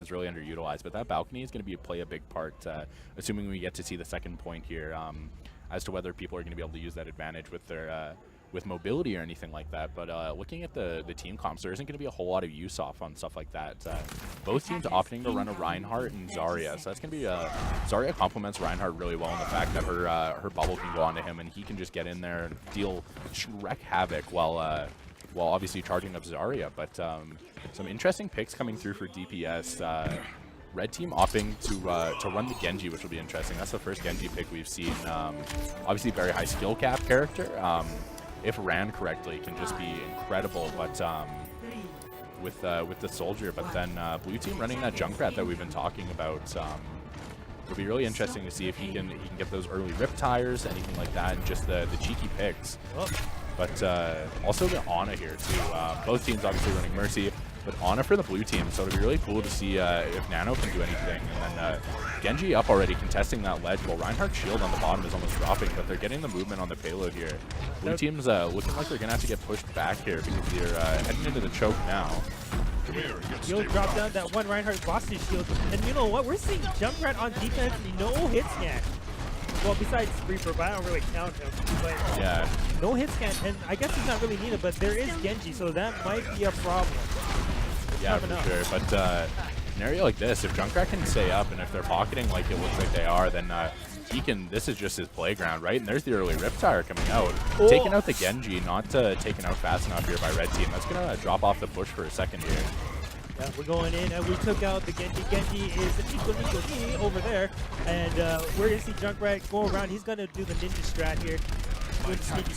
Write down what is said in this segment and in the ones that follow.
is really underutilized. But that balcony is going to play a big part, assuming we get to see the second point here, as to whether people are going to be able to use that advantage with their with mobility or anything like that. But looking at the team comps, there isn't going to be a whole lot of use off on stuff like that. Both teams opting to run a Reinhardt and Zarya, so that's going to be Zarya complements Reinhardt really well in the fact that her bubble can go onto him and he can just get in there and wreak havoc while obviously charging up Zarya. But some interesting picks coming through for DPS. Red team opting to run the Genji, which will be interesting. That's the first Genji pick we've seen. Obviously, very high skill cap character. If ran correctly, can just be incredible. But with the soldier, but then blue team running that Junkrat that we've been talking about. It'll be really interesting to see if he can get those early rip tires, anything like that, and just the cheeky picks. But also the Ana here too. Both teams obviously running Mercy, but Ana for the blue team. So it'll be really cool to see if Nano can do anything. And then Genji up already contesting that ledge, while Reinhardt's shield on the bottom is almost dropping, but they're getting the movement on the payload here. Blue team's looking like they're gonna have to get pushed back here because they're heading into the choke now. Shield dropped down, that one Reinhardt lost his shield. And you know what? We're seeing Junkrat on defense, no hit scan. Well, besides Reaper, but I don't really count him. But yeah, no hit scan, and I guess he's not really needed, but there is Genji, so that might be a problem. Yeah, for sure. But scenario like this, if Junkrat can stay up, and if they're pocketing like it looks like they are, then he can. This is just his playground, right? And there's the early Riptire coming out, taking out the Genji, not taken out fast enough here by red team. That's gonna drop off the push for a second here. Yeah, we're going in, and we took out the Genji. Genji is an equal over there, and we're gonna see Junkrat go around. He's gonna do the ninja strat here. Good sneaky.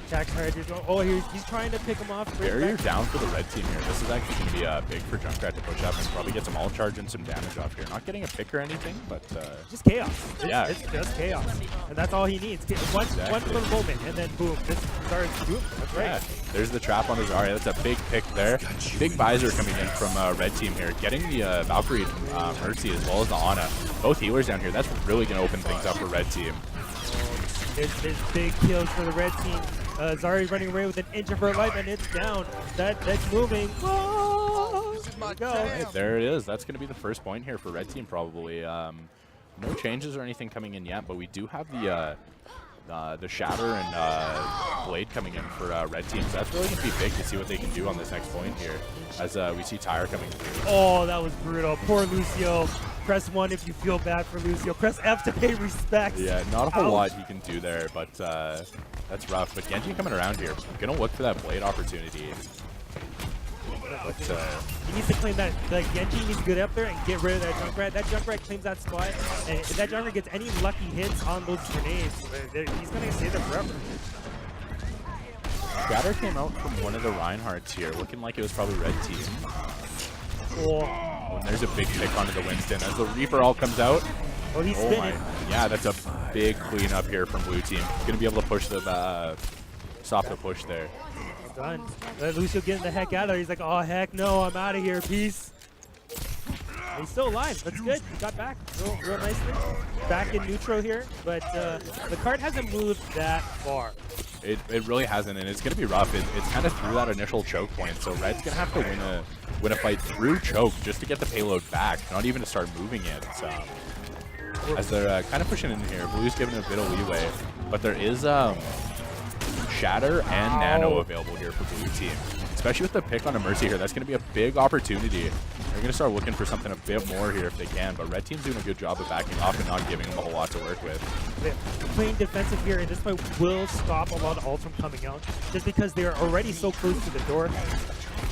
Attack charges. Oh, he's trying to pick him off. Barrier down for the red team here. This is actually going to be big for Junkrat to push up and probably get some all charge and some damage off here. Not getting a pick or anything, but just chaos. Yeah, it's just chaos, and that's all he needs. One little moment, and then boom. This Zarya's boom. That's right. Yeah, there's the trap on the Zarya. That's a big pick there. Big visor coming in from red team here, getting the Valkyrie Mercy as well as the Ana. Both healers down here. That's really going to open things up for red team. There's big kills for the red team. Zarya running away with an inch of her life, and it's down. That's moving. Oh, there it is. That's going to be the first point here for red team probably. No changes or anything coming in yet, but we do have the Shatter and Blade coming in for red team. So that's really going to be big to see what they can do on this next point here as we see Tyre coming through. Oh, that was brutal. Poor Lucio. Press 1 if you feel bad for Lucio. Press F to pay respects. Yeah, not a whole lot he can do there, but that's rough. But Genji coming around here. Gonna look for that Blade opportunity. But, he needs to claim that. Genji needs to get up there and get rid of that Junkrat. That Junkrat claims that spot, and if that Junkrat gets any lucky hits on those grenades, he's going to stay there forever. Shatter came out from one of the Reinhardts here, looking like it was probably red team. Oh, and there's a big pick onto the Winston as the Reaper all comes out. Oh, he's spinning. Yeah, that's a big cleanup here from blue team. Gonna be able to push the stop the push there. Done. Let Lucio getting the heck out of there. He's like, oh heck no, I'm out of here. Peace. And he's still alive. That's good. He got back real nicely. Back in neutral here, but the card hasn't moved that far. It really hasn't, and it's going to be rough. It's kind of through that initial choke point, so Red's going to have to win a fight through choke just to get the payload back, not even to start moving it. As they're kind of pushing in here, Blue's giving a bit of leeway, but there is Shatter and Nano available here for blue team. Especially with the pick on a Mercy here, that's going to be a big opportunity. They're going to start looking for something a bit more here if they can, but red team's doing a good job of backing off and not giving them a whole lot to work with. They're playing defensive here, and this fight will stop a lot of ults from coming out, just because they're already so close to the door.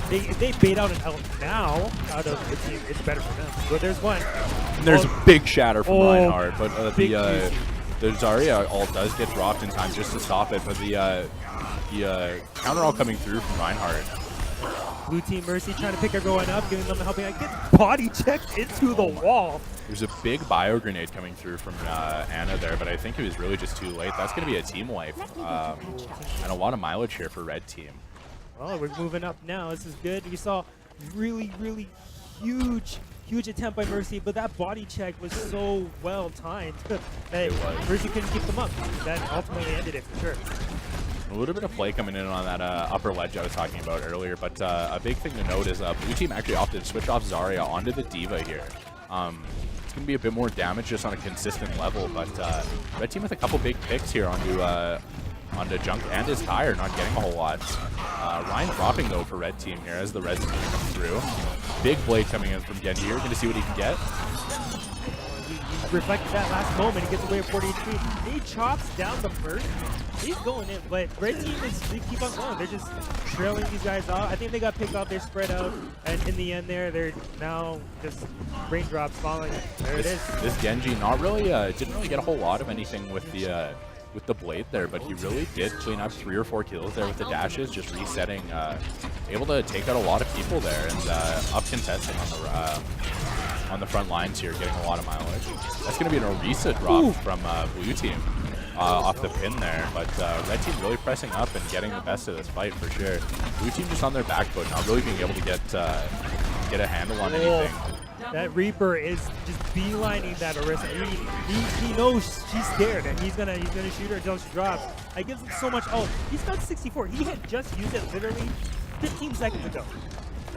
If they bait out an ult now out of the team, it's better for them. But there's one. And there's a big Shatter from Reinhardt, but the Zarya ult does get dropped in time just to stop it, but the counter all coming through from Reinhardt. Blue team Mercy trying to pick everyone up, giving them the helping. I get body checked into the wall. There's a big bio grenade coming through from Ana there, but I think it was really just too late. That's going to be a team wipe, and a lot of mileage here for red team. Oh, we're moving up now. This is good. We saw really huge attempt by Mercy, but that body check was so well timed that Mercy couldn't keep them up. That ultimately ended it for sure. A little bit of play coming in on that upper ledge I was talking about earlier, but a big thing to note is blue team actually opted to switch off Zarya onto the D.Va here. It's going to be a bit more damage just on a consistent level, but red team with a couple big picks here onto Junk and his tire, not getting a whole lot. Ryan dropping though for red team here as the res is going to come through. Big blade coming in from Genji here, going to see what he can get. He reflected that last moment, he gets away with 40 HP. He chops down the first. He's going in, but red team they keep on going. They're just trailing these guys off. I think they got picked off, they're spread out, and in the end there, they're now just raindrops falling. There it is. This Genji not really, didn't really get a whole lot of anything with the blade there, but he really did clean up 3 or 4 kills there with the dashes, just resetting, able to take out a lot of people there, and up contesting on the front lines here, getting a lot of mileage. That's going to be an Orisa drop from blue team off the pin there, but red team really pressing up and getting the best of this fight for sure. Blue team just on their back foot, not really being able to get a handle on anything. That Reaper is just beelining that Orisa. He knows she's scared, and he's gonna shoot her until she drops. It gives him so much. Oh, he's got 64. He had just used it literally 15 seconds ago.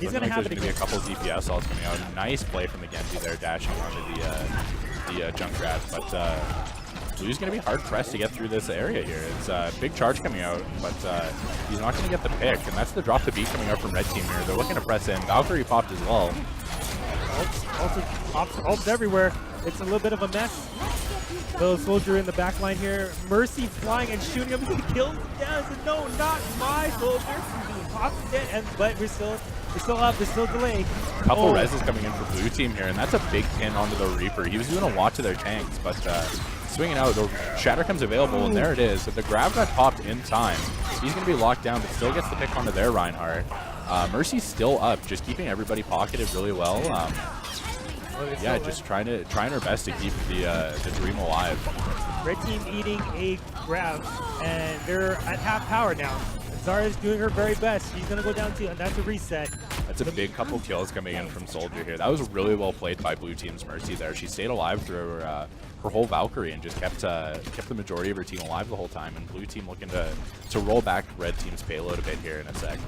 He's gonna have it again. There's gonna be a couple DPS ults coming out. Nice play from the Genji there, dashing onto the Junkrat, but Blue's gonna be hard pressed to get through this area here. It's a big charge coming out, but he's not gonna get the pick, and that's the drop to beat coming out from red team here. They're looking to press in. Valkyrie popped as well. Ults everywhere. It's a little bit of a mess. Little soldier in the back line here. Mercy flying and shooting him. He kills him down. He said, no, not my soldier. Pops it, but we're still up. There's still delay. Couple reses coming in for blue team here, and that's a big pin onto the Reaper. He was doing a lot to their tanks, but swinging out, the Shatter comes available, and there it is. So the grab got popped in time. He's going to be locked down, but still gets the pick onto their Reinhardt. Mercy's still up, just keeping everybody pocketed really well. Yeah, just trying her best to keep the dream alive. Red team eating a grab, and they're at half power now. Zarya's doing her very best. She's going to go down to, and that's a reset. That's a big couple kills coming in from Soldier here. That was really well played by blue team's Mercy there. She stayed alive through her whole Valkyrie and just kept the majority of her team alive the whole time. And blue team looking to roll back red team's payload a bit here in a sec.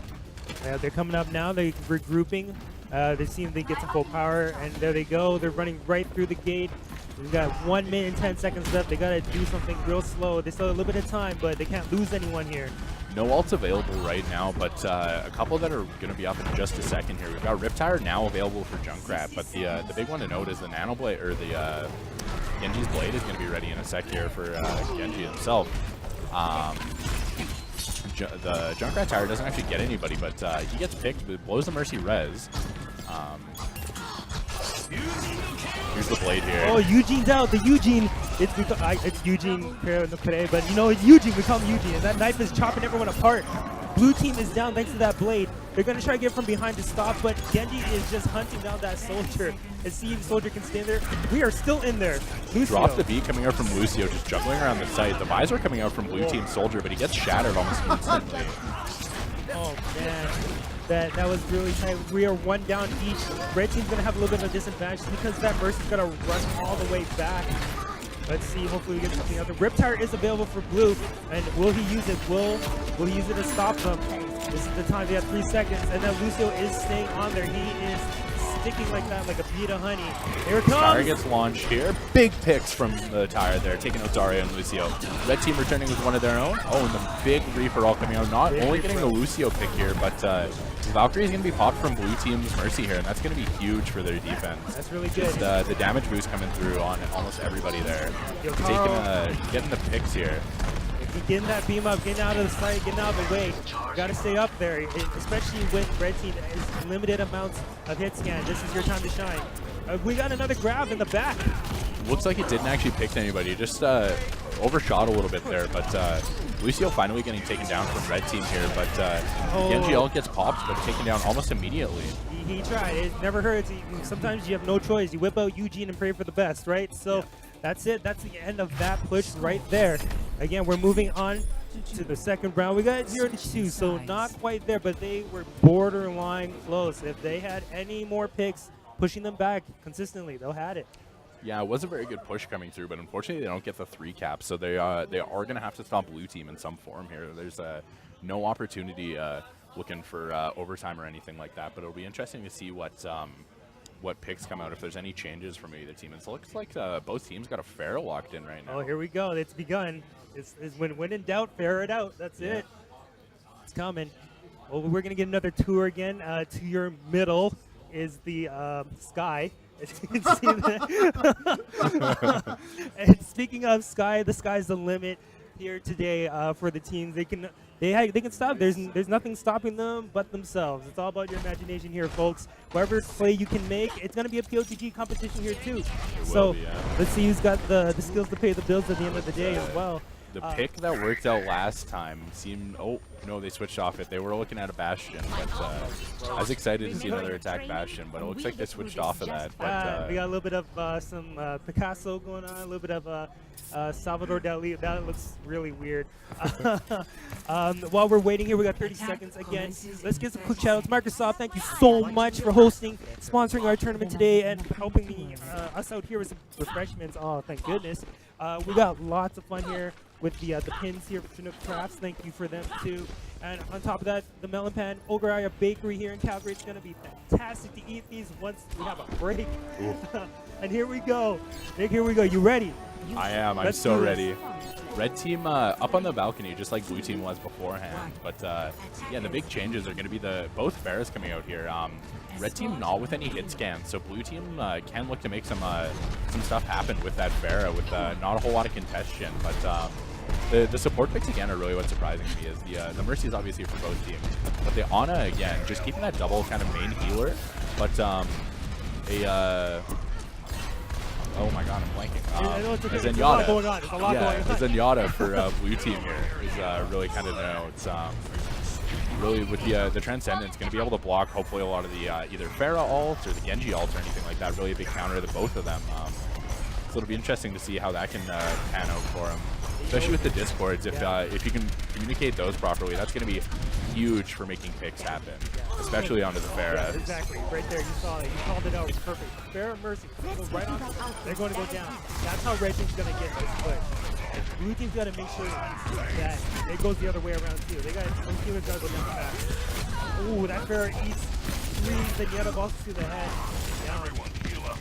Yeah, they're coming up now. They're regrouping. They seem to get some full power, and there they go. They're running right through the gate. We've got 1 minute and 10 seconds left. They got to do something real slow. They still have a little bit of time, but they can't lose anyone here. No ults available right now, but a couple that are going to be up in just a second here. We've got Riptire now available for Junkrat, but the big one to note is the Nano Blade, or the Genji's Blade is going to be ready in a sec here for Genji himself. The Junkrat Tire doesn't actually get anybody, but he gets picked, but blows the Mercy res. Here's the blade here. Oh, Eugene's out. The Eugene. It's Eugene today, but you know, it's Eugene. We call him Eugene, and that knife is chopping everyone apart. Blue team is down thanks to that blade. They're going to try to get from behind to stop, but Genji is just hunting down that soldier and see if the soldier can stay there. We are still in there. Lucio. Drop the beat coming out from Lucio, just juggling around the site. The visor coming out from blue team Soldier, but he gets shattered almost instantly. Oh, man. That was really tight. We are 1 down each. Red team's going to have a little bit of a disadvantage because that Mercy's going to run all the way back. Let's see. Hopefully we get something out there. Riptire is available for blue, and will he use it? Will he use it to stop them? This is the time. They have 3 seconds, and then Lucio is staying on there. He is sticking like that, like a bead of honey. Here it comes. Tire gets launched here. Big picks from the Tire there, taking out Zarya and Lucio. Red team returning with one of their own. Oh, and the big Reaper all coming out. Not only getting the Lucio pick here, but Valkyrie is going to be popped from blue team's Mercy here, and that's going to be huge for their defense. That's really good. Just, the damage boost coming through on almost everybody there. Getting the picks here. Getting that beam up, getting out of the sight, getting out of the way. Got to stay up there, especially when red team has limited amounts of hit scan. This is your time to shine. We got another grab in the back. Looks like it didn't actually pick anybody. Just overshot a little bit there, but Lucio finally getting taken down from red team here, but Genji ult gets popped, but taken down almost immediately. He tried. It never hurts. Sometimes you have no choice. You whip out Eugene and pray for the best, right? So that's it. That's the end of that push right there. Again, we're moving on to the second round. We got 0-2, so not quite there, but they were borderline close. If they had any more picks pushing them back consistently, they'll had it. Yeah, it was a very good push coming through, but unfortunately they don't get the 3 cap, so they are going to have to stop blue team in some form here. There's no opportunity looking for overtime or anything like that, but it'll be interesting to see what picks come out if there's any changes from either team. And so it looks like both teams got a Pharah locked in right now. Oh, here we go. It's begun. It's when in doubt, Pharah it out. That's it. It's coming. Well, we're going to get another tour again. To your middle is the Sky. As you can see that. And speaking of Sky, the sky's the limit here today for the teams. They can stop. There's nothing stopping them but themselves. It's all about your imagination here, folks. Whatever play you can make, it's going to be a POTG competition here too. So let's see who's got the skills to pay the bills at the end of the day as well. The pick that worked out last time seemed... Oh, no, they switched off it. They were looking at a Bastion, but I was excited to see another attack Bastion, but it looks like they switched off of that. But, we got a little bit of some Picasso going on, a little bit of Salvador Dali. That looks really weird. While we're waiting here, we got 30 seconds again. Let's get some quick shout outs. Microsoft, thank you so much for hosting, sponsoring our tournament today, and helping us out here with some refreshments. Oh, thank goodness. We got lots of fun here with the pins here for Chinook Crafts. Thank you for them too. And on top of that, the Melon Pan Ograya Bakery here in Calgary. It's going to be fantastic to eat these once we have a break. And here we go. Nick, here we go. You ready? I am. I'm so ready. Red team up on the balcony, just like blue team was beforehand. But yeah, the big changes are going to be both Pharahs coming out here. Red team not with any hit scans, so blue team can look to make some stuff happen with that Pharah with not a whole lot of contention. But the support picks again are really what's surprising to me. Is the Mercy is obviously for both teams, but the Ana again just keeping that double kind of main healer, but oh my god, I'm blanking. There's a lot going on. There's a lot going on. The Zenyatta for blue team here is really kind of it's really with the Transcendence going to be able to block hopefully a lot of the either Pharah ult or the Genji ult or anything like that. Really a big counter to both of them. So it'll be interesting to see how that can pan out for him, especially with the discords. If you can communicate those properly, that's going to be huge for making picks happen, especially onto the Pharah. Yeah, exactly, right there. You saw it. You called it out. It's perfect. Pharah Mercy goes right on. They're going to go down. That's how Red Team's going to get this play. Blue Team's got to make sure that it goes the other way around too. They got to go down fast. Ooh, that Pharah eats 3 Zenyatta balls to the head. Down.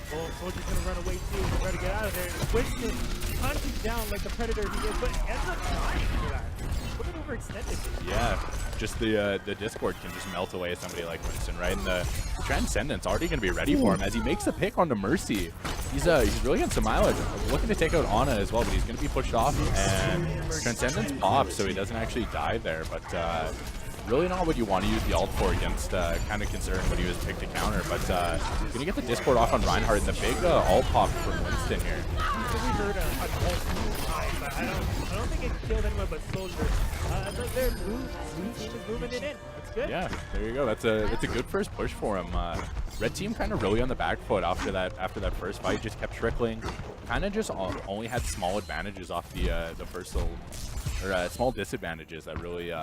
Oh, Soldier's going to run away too. They're trying to get out of there. Winston hunting down like the Predator he is, but ends up dying for that. Look at overextended. Yeah, just the Discord can just melt away somebody like Winston, right? And the Transcendence already going to be ready for him as he makes a pick onto Mercy. He's really getting some mileage. Looking to take out Ana as well, but he's going to be pushed off, and Transcendence pops, so he doesn't actually die there. But really not what you want to use the ult for against, kind of considering what he was picked to counter. But going to get the Discord off on Reinhardt, and the big ult pop from Winston here. We heard an ult but I don't think it killed anyone but Soldier. Their blue team is moving it in. That's good. Yeah, there you go. That's a good first push for him. Red team kind of really on the back foot after that first fight. Just kept trickling. Kind of just only had small advantages off the first little, or small disadvantages that really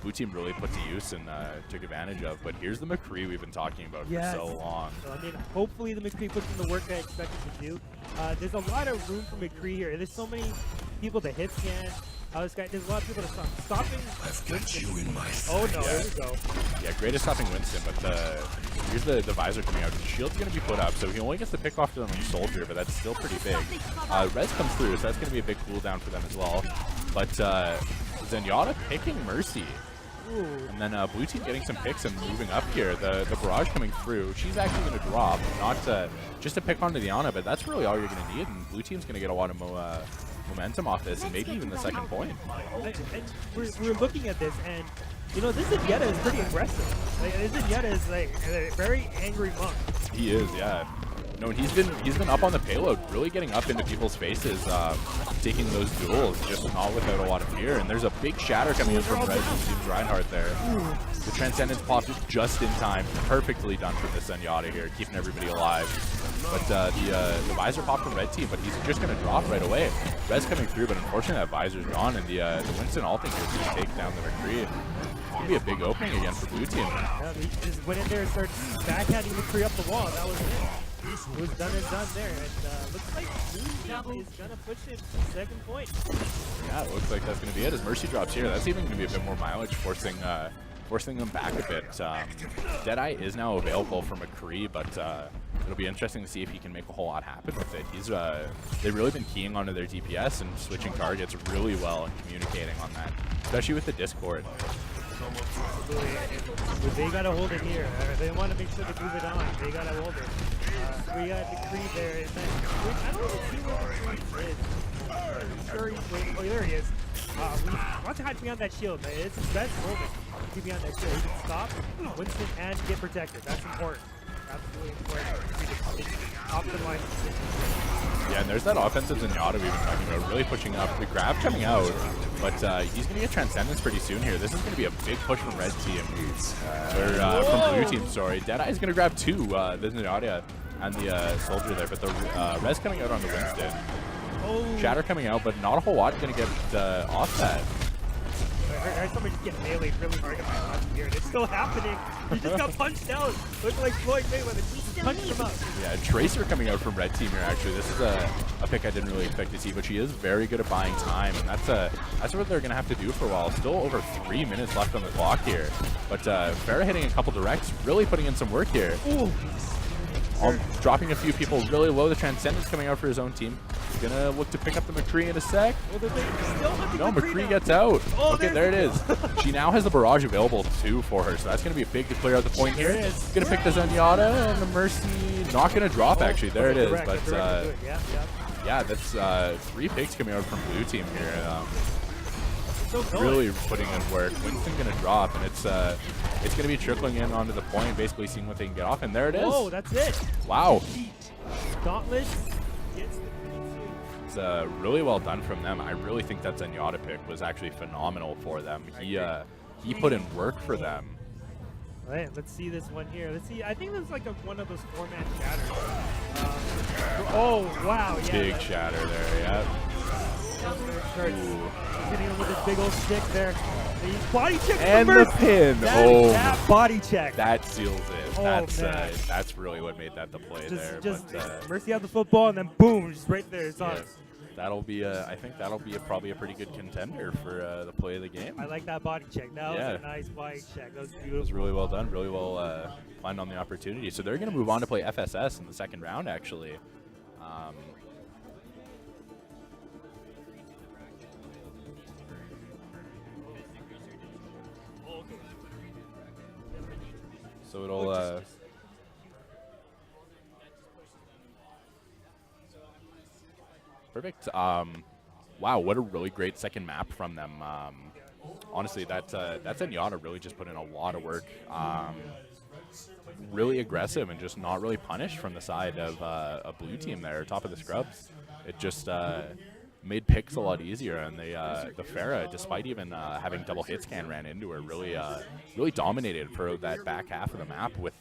blue team really put to use and took advantage of. But here's the McCree we've been talking about for so long. So, I mean, hopefully the McCree puts in the work I expected to do. There's a lot of room for McCree here. There's so many people to hit scan. There's a lot of people to stop. Stopping Winston. Oh no, yeah. There we go. Yeah, great at stopping Winston, but here's the visor coming out. The shield's going to be put up, so he only gets to pick off them on Soldier, but that's still pretty big. Res comes through, so that's going to be a big cooldown for them as well. But Zenyatta picking Mercy. Ooh. And then blue team getting some picks and moving up here. The barrage coming through. She's actually going to drop, not just to pick onto the Ana, but that's really all you're going to need. And blue team's going to get a lot of momentum off this, and maybe even the second point. And we're looking at this, and you know, this Zenyatta is pretty aggressive. This Zenyatta is like a very angry monk. He is, yeah. No, he's been up on the payload, really getting up into people's faces, taking those duels, just not without a lot of fear. And there's a big shatter coming in from Red Team's Reinhardt there. The Transcendence popped just in time, perfectly done for the Zenyatta here, keeping everybody alive. But the visor popped from Red Team, but he's just going to drop right away. Res coming through, but unfortunately that visor's gone, and the Winston ulting here is going to take down the McCree. It's going to be a big opening again for blue team. Yeah, he just went in there and started backhanding McCree up the wall. That was it. it was done and done there. And looks like Blue Team is going to push it to second point. Yeah, it looks like that's going to be it. As Mercy drops here, that's even going to be a bit more mileage, forcing them back a bit. Deadeye is now available for McCree, but it'll be interesting to see if he can make a whole lot happen with it. They've really been keying onto their DPS and switching targets really well and communicating on that, especially with the Discord. But they gotta hold it here. They want to make sure they move it on. They gotta hold it. We got McCree there. And then, I don't even see where McCree is. I'm sure he's waiting. Oh, there he is. We want to hide behind that shield, man. It's his best moment. Keep behind that shield. He can stop Winston and get protected. That's important. Absolutely important. Optimize. Yeah, and there's that offensive Zenyatta we've been talking about, really pushing up. The grab coming out, but he's going to get Transcendence pretty soon here. This is going to be a big push from Red Team, or from Blue Team, sorry. Deadeye is going to grab two, the Zenyatta and the Soldier there, but the Res coming out on the Winston. Oh. Shatter coming out, but not a whole lot going to get off that. I heard somebody just get meleeed really hard in my left here. It's still happening. He just got punched out. Looked like Floyd Mayweather. Just punched him out. Yeah, Tracer coming out from Red Team here, actually. This is a pick I didn't really expect to see, but she is very good at buying time, and that's what they're going to have to do for a while. Still over 3 minutes left on the clock here. But Farah hitting a couple directs, really putting in some work here. Ooh. Dropping a few people really low. The Transcendence coming out for his own team. He's gonna look to pick up the McCree in a sec. No, McCree gets out. Oh, okay, there it is. She now has the barrage available too for her, so that's gonna be big to clear out the point here. There it is. Gonna pick the Zenyatta and the Mercy. Not gonna drop actually. There it is. But yeah, that's 3 picks coming out from Blue Team here. Really putting in work. Winston gonna drop, and it's gonna be trickling in onto the point, basically seeing what they can get off, and there it is. Oh, that's it. Wow. Dauntless gets the 3-2. It's really well done from them. I really think that Zenyatta pick was actually phenomenal for them. He put in work for them. All right, let's see this one here. Let's see. I think there's like one of those 4-man shatters. Oh wow! Yeah. Big shatter there. Yeah. Hitting him with his big old stick there. He's body check and the pin. That body check. That seals it. Oh, that's really what made that the play there. Just Mercy out the football and then boom, just right there. It's on. Yes. That'll be I think that'll be probably a pretty good contender for the play of the game. I like that body check. That was a nice body check. That was beautiful. It was really well done. Really well planned on the opportunity. So they're going to move on to play FSS in the second round, actually. So it'll perfect. Wow, what a really great second map from them. Honestly, that Zenyatta really just put in a lot of work. Really aggressive and just not really punished from the side of a Blue Team there, top of the scrubs. It just made picks a lot easier, and the Farah, despite even having double hit scan ran into her, really dominated for that back half of the map with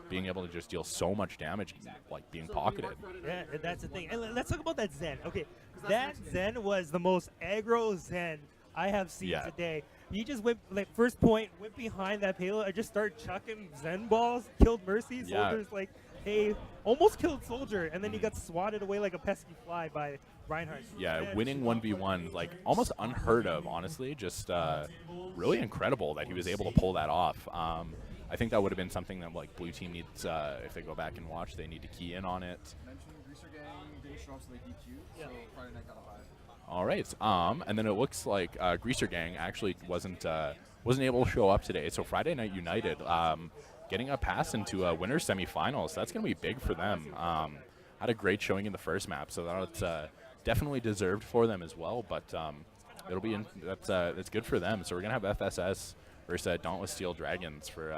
being able to just deal so much damage, like being pocketed. Yeah, that's the thing. And let's talk about that Zen. Okay, that Zen was the most aggro Zen I have seen today. He just went, like, first point, went behind that payload, and just started chucking Zen balls, killed Mercy. Soldier's like, hey, almost killed Soldier, and then he got swatted away like a pesky fly by Reinhardt. Yeah, winning 1v1, like, almost unheard of, honestly. Just really incredible that he was able to pull that off. I think that would have been something that, like, Blue Team needs, if they go back and watch, they need to key in on it. All right, and then it looks like Greaser Gang actually wasn't able to show up today. So Friday Night United getting a pass into winners semifinals. That's going to be big for them. Had a great showing in the first map, so that's definitely deserved for them as well. But it'll be that's good for them. So we're gonna have FSS versus Dauntless Steel Dragons for.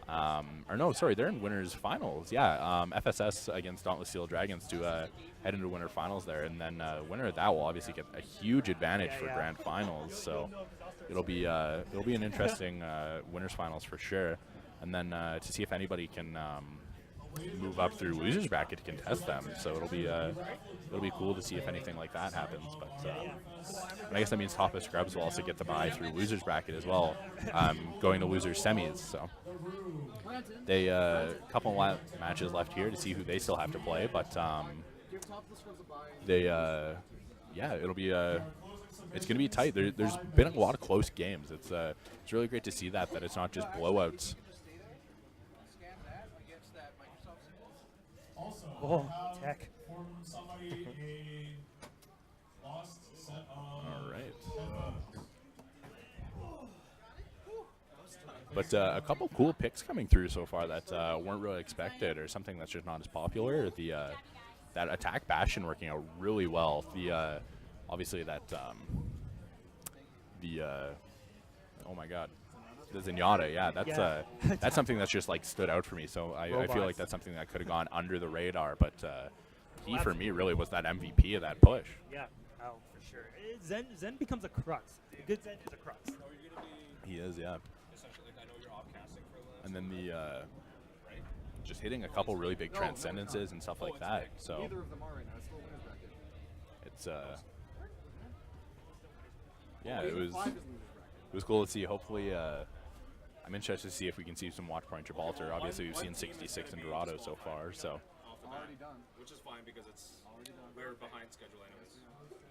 Or no, sorry, they're in winners finals. Yeah, FSS against Dauntless Steel Dragons to head into winner finals there, and then winner of that will obviously get a huge advantage for grand finals. So it'll be an interesting winners finals for sure. And then to see if anybody can move up through losers bracket to contest them. So it'll be cool to see if anything like that happens. But and I guess that means Top of Scrubs will also get the bye through losers bracket as well, going to losers semis. So they couple matches left here to see who they still have to play. But they yeah, it'll be it's going to be tight. There's been a lot of close games. It's really great to see that it's not just blowouts. Oh, tech. All right. But a couple cool picks coming through so far that weren't really expected, or something that's just not as popular. That attack bastion working out really well. Obviously that oh my god, the Zenyatta, yeah, that's something that's just like stood out for me. So I feel like that's something that could have gone under the radar, but he for me really was that MVP of that push. Yeah, oh for sure. Zen becomes a crux. A good Zen is a crux. He is, yeah. And then just hitting a couple really big transcendences and stuff like that. So it's yeah, it was cool to see. Hopefully, I'm interested to see if we can see some watch point Gibraltar. Obviously, we've seen 66 in Dorado so far, so. Already done. Which is fine because it's we're behind schedule anyways.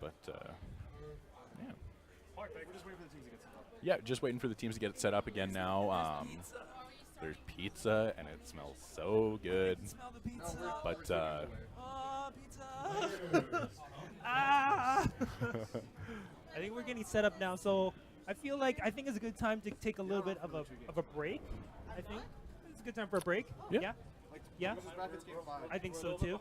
But yeah. We're just waiting for the teams to get set up. Yeah, just waiting for the teams to get it set up again now. There's pizza, and it smells so good. Smell the pizza. But oh, pizza. Ah. I think we're getting set up now, so I think it's a good time to take a little bit of a break. I think it's a good time for a break. Yeah. Yeah. I think so too.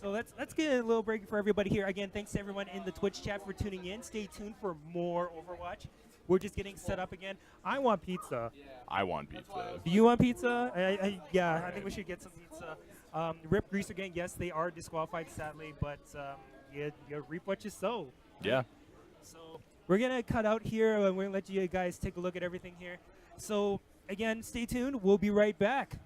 So let's get a little break for everybody here. Again, thanks to everyone in the Twitch chat for tuning in. Stay tuned for more Overwatch. We're just getting set up again. I want pizza. I want pizza. Do you want pizza? I think we should get some pizza. Rip Greaser Gang, yes, they are disqualified, sadly, but you reap what you sow. Yeah. So we're going to cut out here, and we're going to let you guys take a look at everything here. So, again, stay tuned. We'll be right back.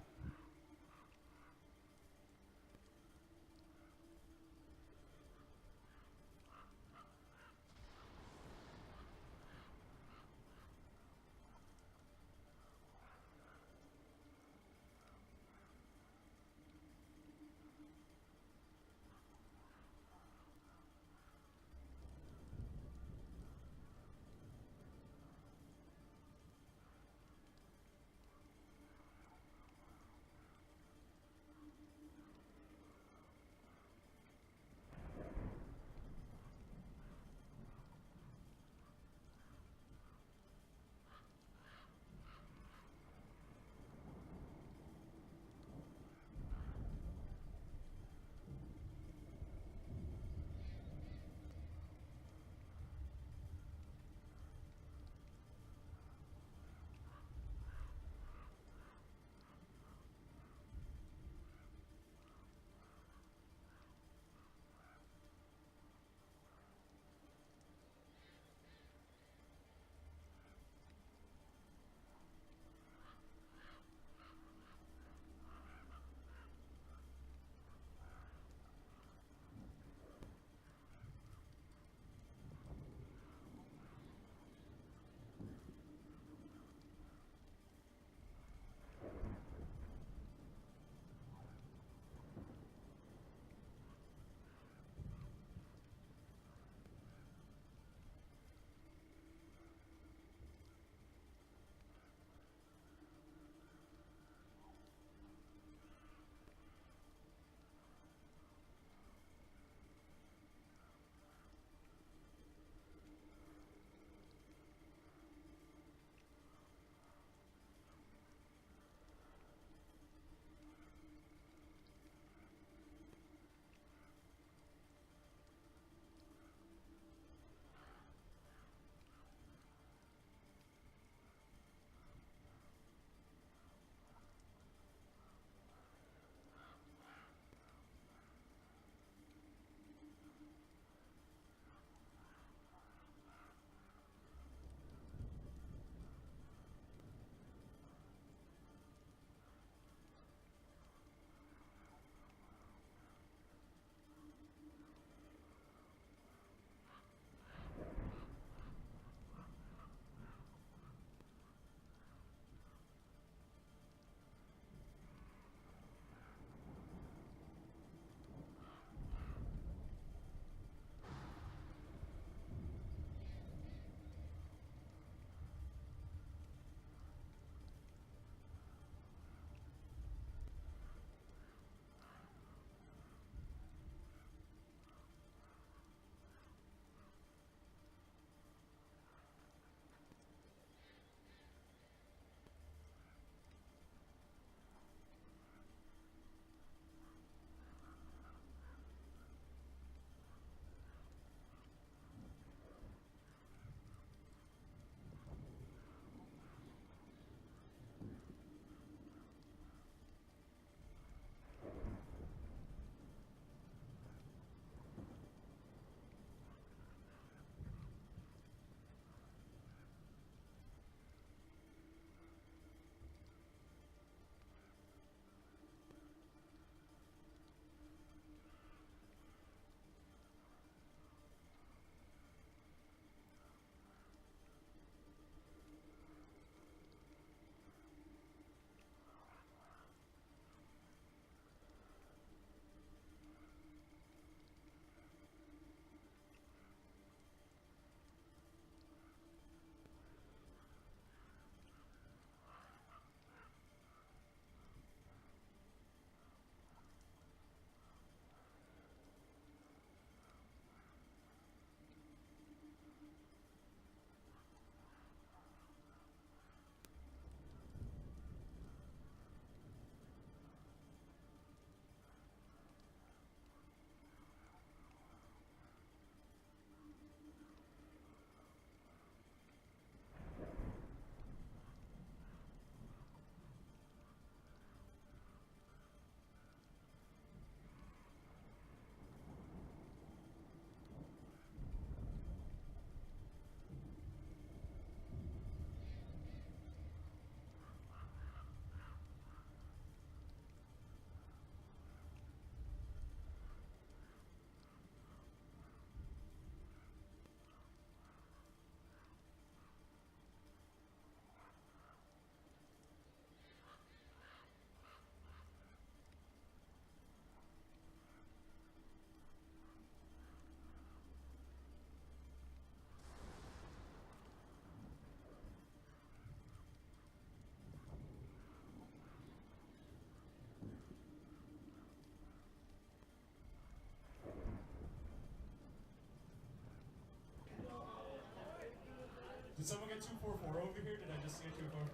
a 244 over here? Did I just see a 244?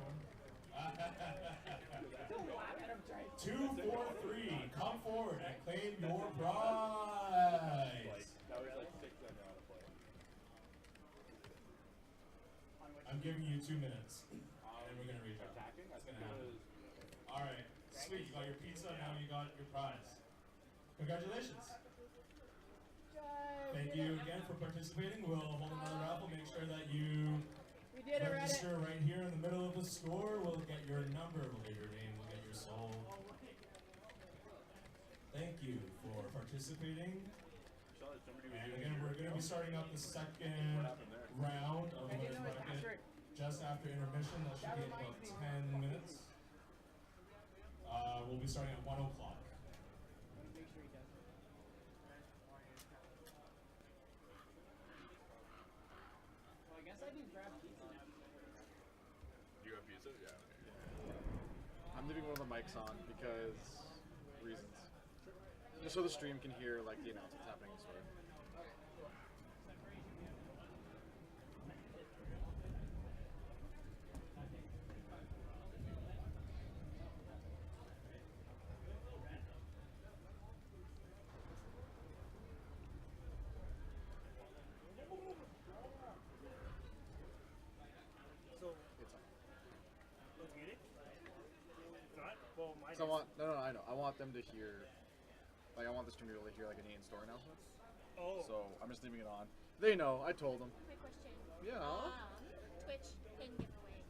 243. Come forward and claim your prize. I'm giving you 2 minutes, and we're gonna reach out. That's gonna happen. All right, sweet. You got your pizza. Now you got your prize. Congratulations. Thank you again for participating. We'll hold another raffle. Make sure that you register right here in the middle of the score. We'll get your number, we'll get your name, we'll get your soul. Thank you for participating. And again, we're going to be starting up the second round of the winners bracket just after intermission. That should be in about 10 minutes. We'll be starting at 1 o'clock. I guess I can grab pizza now. You have pizza? Yeah. I'm leaving one of the mics on because reasons. Just so the stream can hear like the announcements happening in the store. So, let's get it. It's not? Well, mine So I want I know. I want them to hear, like I want the stream to be able to hear like an in-store announcement. Oh. So I'm just leaving it on. They know. I told them. Quick question. Yeah. Twitch pin giveaway.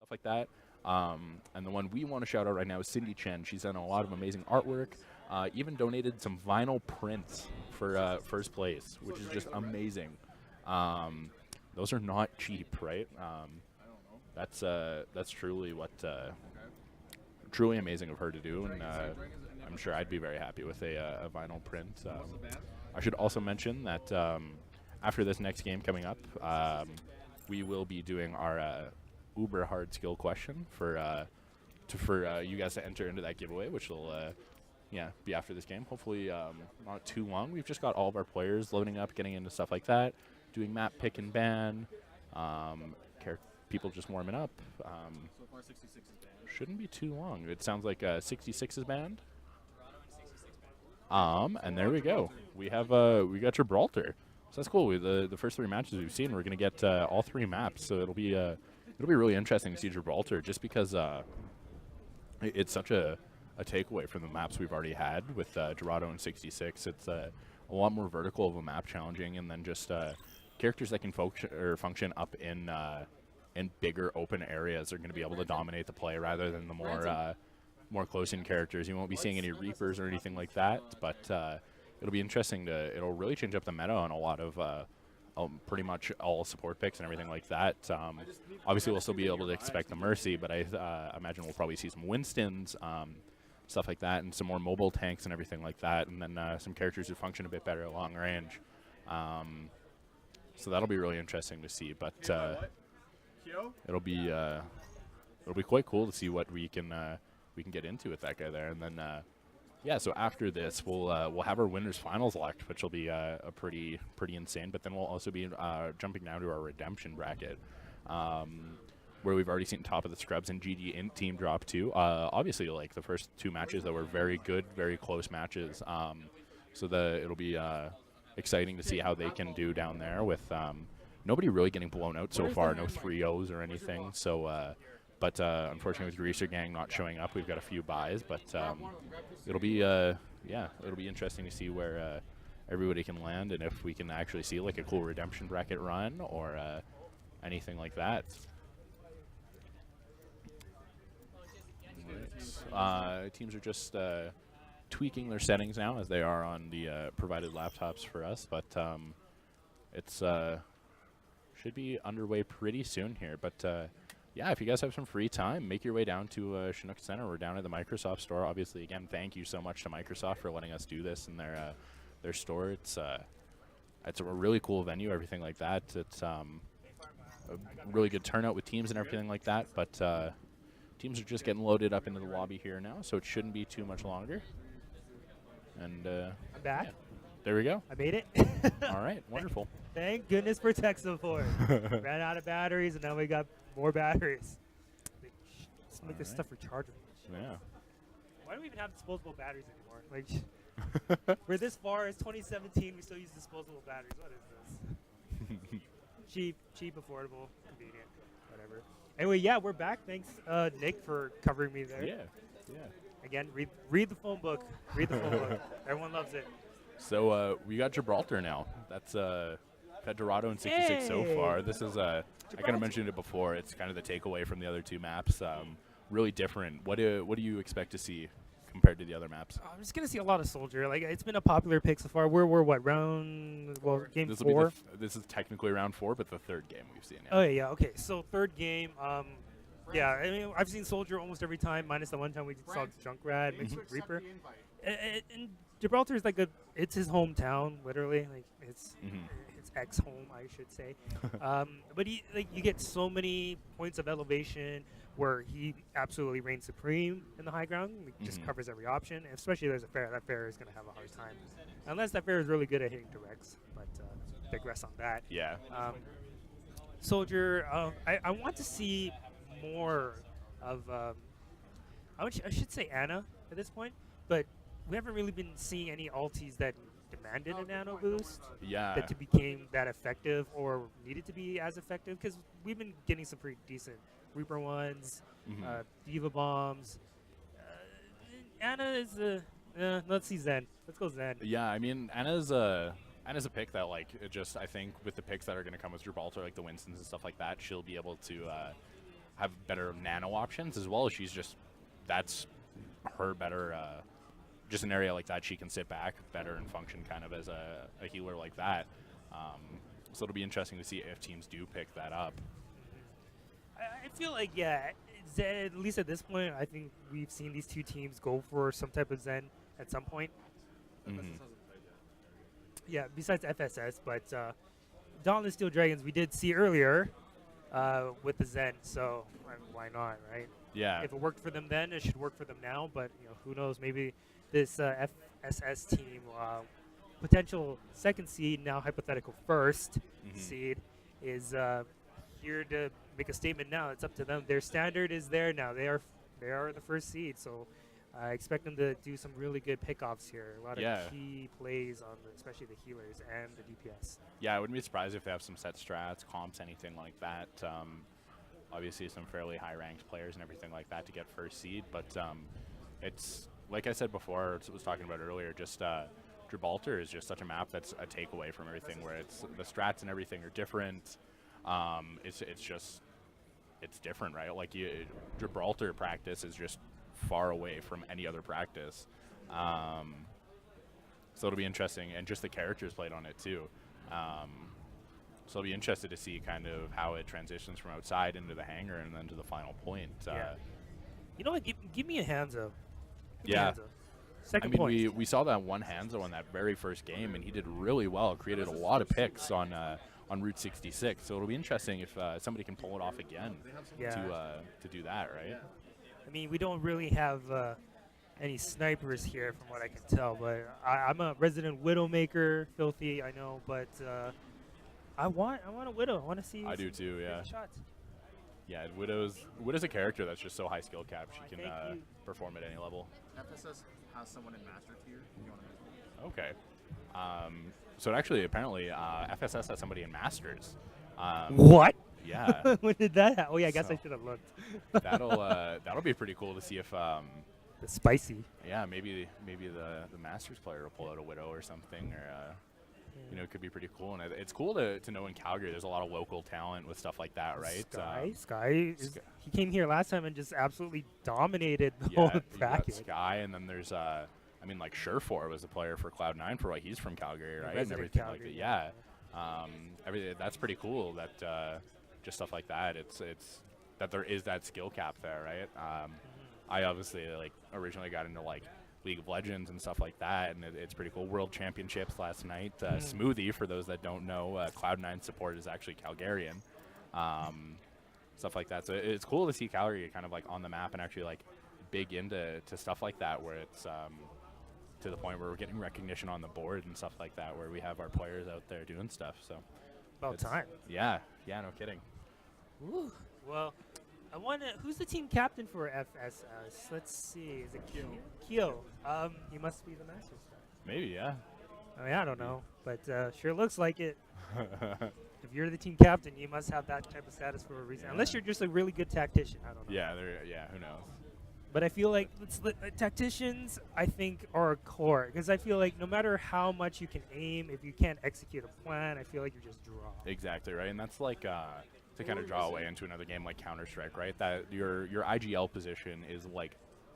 stuff like that. And the one we want to shout out right now is Cindy Chen. She's done a lot of amazing artwork, even donated some vinyl prints for first place, which is just amazing. Those are not cheap, right? That's truly truly amazing of her to do, and I'm sure I'd be very happy with a vinyl print. I should also mention that after this next game coming up, we will be doing our uber hard skill question for you guys to enter into that giveaway, which will be after this game. Hopefully not too long. We've just got all of our players loading up, getting into stuff like that, doing map pick and ban, people just warming up. So far, 66 is banned. Shouldn't be too long. It sounds like 66 is banned. And there we go. We got Gibraltar. So that's cool. The first 3 matches we've seen, we're gonna get all 3 maps. So it'll be really interesting to see Gibraltar, just because it's such a takeaway from the maps we've already had with Dorado and 66. It's a lot more vertical of a map, challenging, and then just characters that can function up in bigger open areas are going to be able to dominate the play rather than the more close-in characters. You won't be seeing any Reapers or anything like that, but it'll be interesting it'll really change up the meta on a lot of pretty much all support picks and everything like that. Obviously, we'll still be able to expect the Mercy, but I imagine we'll probably see some Winstons, stuff like that, and some more mobile tanks and everything like that, and then some characters who function a bit better at long range. So that'll be really interesting to see, but it'll be quite cool to see what we can get into with that guy there, and then so after this we'll have our winners finals locked, which will be a pretty insane. But then we'll also be jumping down to our redemption bracket, where we've already seen top of the scrubs and GG Int team drop to. Obviously, like the first 2 matches that were very good, very close matches. So it'll be exciting to see how they can do down there with nobody really getting blown out so far, no 3-0s or anything. So, but unfortunately with Greaser Gang not showing up, we've got a few buys. But it'll be interesting to see where everybody can land, and if we can actually see like a cool redemption bracket run or anything like that. Teams are just tweaking their settings now, as they are on the provided laptops for us, but it's should be underway pretty soon here. But if you guys have some free time, make your way down to Chinook Center. We're down at the Microsoft store. Obviously, again, thank you so much to Microsoft for letting us do this in their store. It's a really cool venue, everything like that. It's a really good turnout with teams and everything like that, but teams are just getting loaded up into the lobby here now, so it shouldn't be too much longer. And I'm back. Yeah. There we go. I made it. All right, wonderful. Thank goodness for tech support. Ran out of batteries, and now we got more batteries. Let's make this stuff rechargeable. Yeah. Why do we even have disposable batteries anymore? Like, we're this far. It's 2017. We still use disposable batteries. What is this? Cheap, affordable, convenient, whatever. Anyway, we're back. Thanks, Nick, for covering me there. Yeah. Again, read the phone book. Read the phone book. Everyone loves it. So we got Gibraltar now. That's had Dorado and 66 so far. This is I kind of mentioned it before. It's kind of the takeaway from the other 2 maps. Really different. What do you expect to see compared to the other maps? I'm just gonna see a lot of Soldier. Like, it's been a popular pick so far. We're what, game 4? This is technically round 4, but the 3rd game we've seen. Oh yeah. Okay. So 3rd game. I mean, I've seen Soldier almost every time, minus the one time we saw Junkrat mixed with Reaper. And Gibraltar is like it's his hometown, literally. Like it's ex-home, I should say. But you get so many points of elevation where he absolutely reigns supreme in the high ground. He just covers every option, and especially there's a fair. That fair is going to have a hard time, unless that fair is really good at hitting directs. But digress on that. Yeah. Soldier, I want to see more of. I should say Ana at this point, but we haven't really been seeing any alties that demanded a nano boost. Yeah. That became that effective or needed to be as effective, because we've been getting some pretty decent Reaper ones, Diva bombs. Ana is let's see Zen. Let's go Zen. Yeah, I mean Ana's a pick that, like, it just, I think with the picks that are going to come with Gibraltar, like the Winstons and stuff like that, she'll be able to have better nano options, as well as that's her better. Just an area like that, she can sit back better and function kind of as a healer like that. So it'll be interesting to see if teams do pick that up. I feel like, yeah, Zen, at least at this point, I think we've seen these two teams go for some type of Zen at some point. Yeah, besides FSS, but Dauntless Steel Dragons we did see earlier with the Zen, so why not, right? Yeah. If it worked for them then, it should work for them now, but who knows, maybe this FSS team, potential second seed, now hypothetical first seed, is here to make a statement now. It's up to them. Their standard is there now. They are the first seed, so I expect them to do some really good pickoffs here. A lot of key plays on especially the healers and the DPS. Yeah, I wouldn't be surprised if they have some set strats, comps, anything like that. Obviously some fairly high-ranked players and everything like that to get first seed, but it's like I said before, was talking about earlier, just Gibraltar is just such a map that's a takeaway from everything, where it's the strats and everything are different. It's different, right? Like Gibraltar practice is just far away from any other practice. So it'll be interesting, and just the characters played on it too. So I'll be interested to see kind of how it transitions from outside into the hangar and then to the final point. You know what? Give me a Hanzo. Yeah. Second I mean, point. we saw that one Hanzo in that very first game, and he did really well. Created a lot of picks on Route 66. So it'll be interesting if somebody can pull it off again to do that, right? I mean, we don't really have any snipers here, from what I can tell. But I'm a resident Widowmaker, filthy, I know, but I want a Widow. I want to see. I do too. Yeah. Shots. Yeah, Widow's a character that's just so high skill cap. She can perform at any level. FSS has someone in Master Tier. You want to Okay. So actually, apparently, FSS has somebody in Masters. What? Yeah. When did that happen? Oh yeah, I guess I should have looked. that'll be pretty cool to see if. The spicy. Yeah, maybe the Masters player will pull out a Widow or something, or it could be pretty cool. And it's cool to know in Calgary there's a lot of local talent with stuff like that, right? Sky he came here last time and just absolutely dominated the whole bracket. Sky, and then there's like Surefour was a player for Cloud9 for he's from Calgary, right? And everything Calgary, like that. Yeah. Everything that's pretty cool. That just stuff like that. It's that there is that skill cap there, right? I obviously originally got into League of Legends and stuff like that, and it's pretty cool. World Championships last night. Smoothie, for those that don't know, Cloud9 support is actually Calgarian. Stuff like that. So it's cool to see Calgary kind of on the map and actually big into stuff like that, where it's to the point where we're getting recognition on the board and stuff like that, where we have our players out there doing stuff. So about time. Yeah, no kidding. Ooh. Well, I wonder who's the team captain for FSS. Let's see. Is it Kyo? He must be the Masters guy. Maybe, yeah. I mean, I don't know, but sure looks like it. If you're the team captain, you must have that type of status for a reason. Unless you're just a really good tactician. I don't know. Yeah, who knows? But I feel like tacticians, I think, are a core. Because I feel like no matter how much you can aim, if you can't execute a plan, I feel like you just draw. Exactly, right? And that's to kind of draw away into another game like Counter-Strike, right? That your IGL position is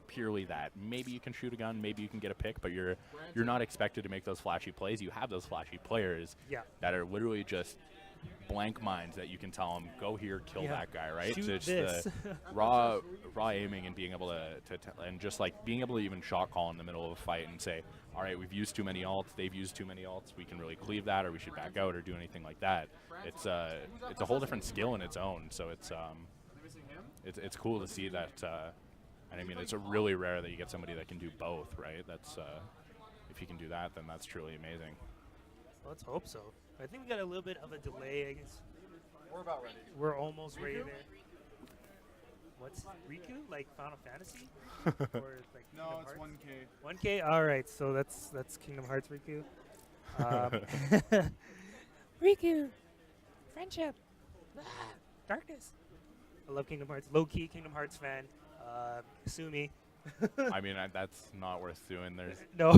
purely that. Maybe you can shoot a gun, maybe you can get a pick, but you're not expected to make those flashy plays. You have those flashy players that are literally just blank minds that you can tell them, go here, kill that guy, right? Shoot so it's this. the raw aiming and being able to and just being able to even shot call in the middle of a fight and say, all right, we've used too many ults, they've used too many ults, we can really cleave that, or we should back out or do anything like that. It's a whole different skill in its own. So it's cool to see that. And I mean, it's really rare that you get somebody that can do both, right? That's if you can do that, then that's truly amazing. Let's hope so. I think we got a little bit of a delay, I guess. We're about ready. We're almost ready there. What's Riku? Like Final Fantasy? Or No, it's 1K. 1K? Alright, so that's Kingdom Hearts Riku. Riku! Friendship! Darkness! I love Kingdom Hearts. Low-key Kingdom Hearts fan. Sue me. I mean, that's not worth doing. There's No.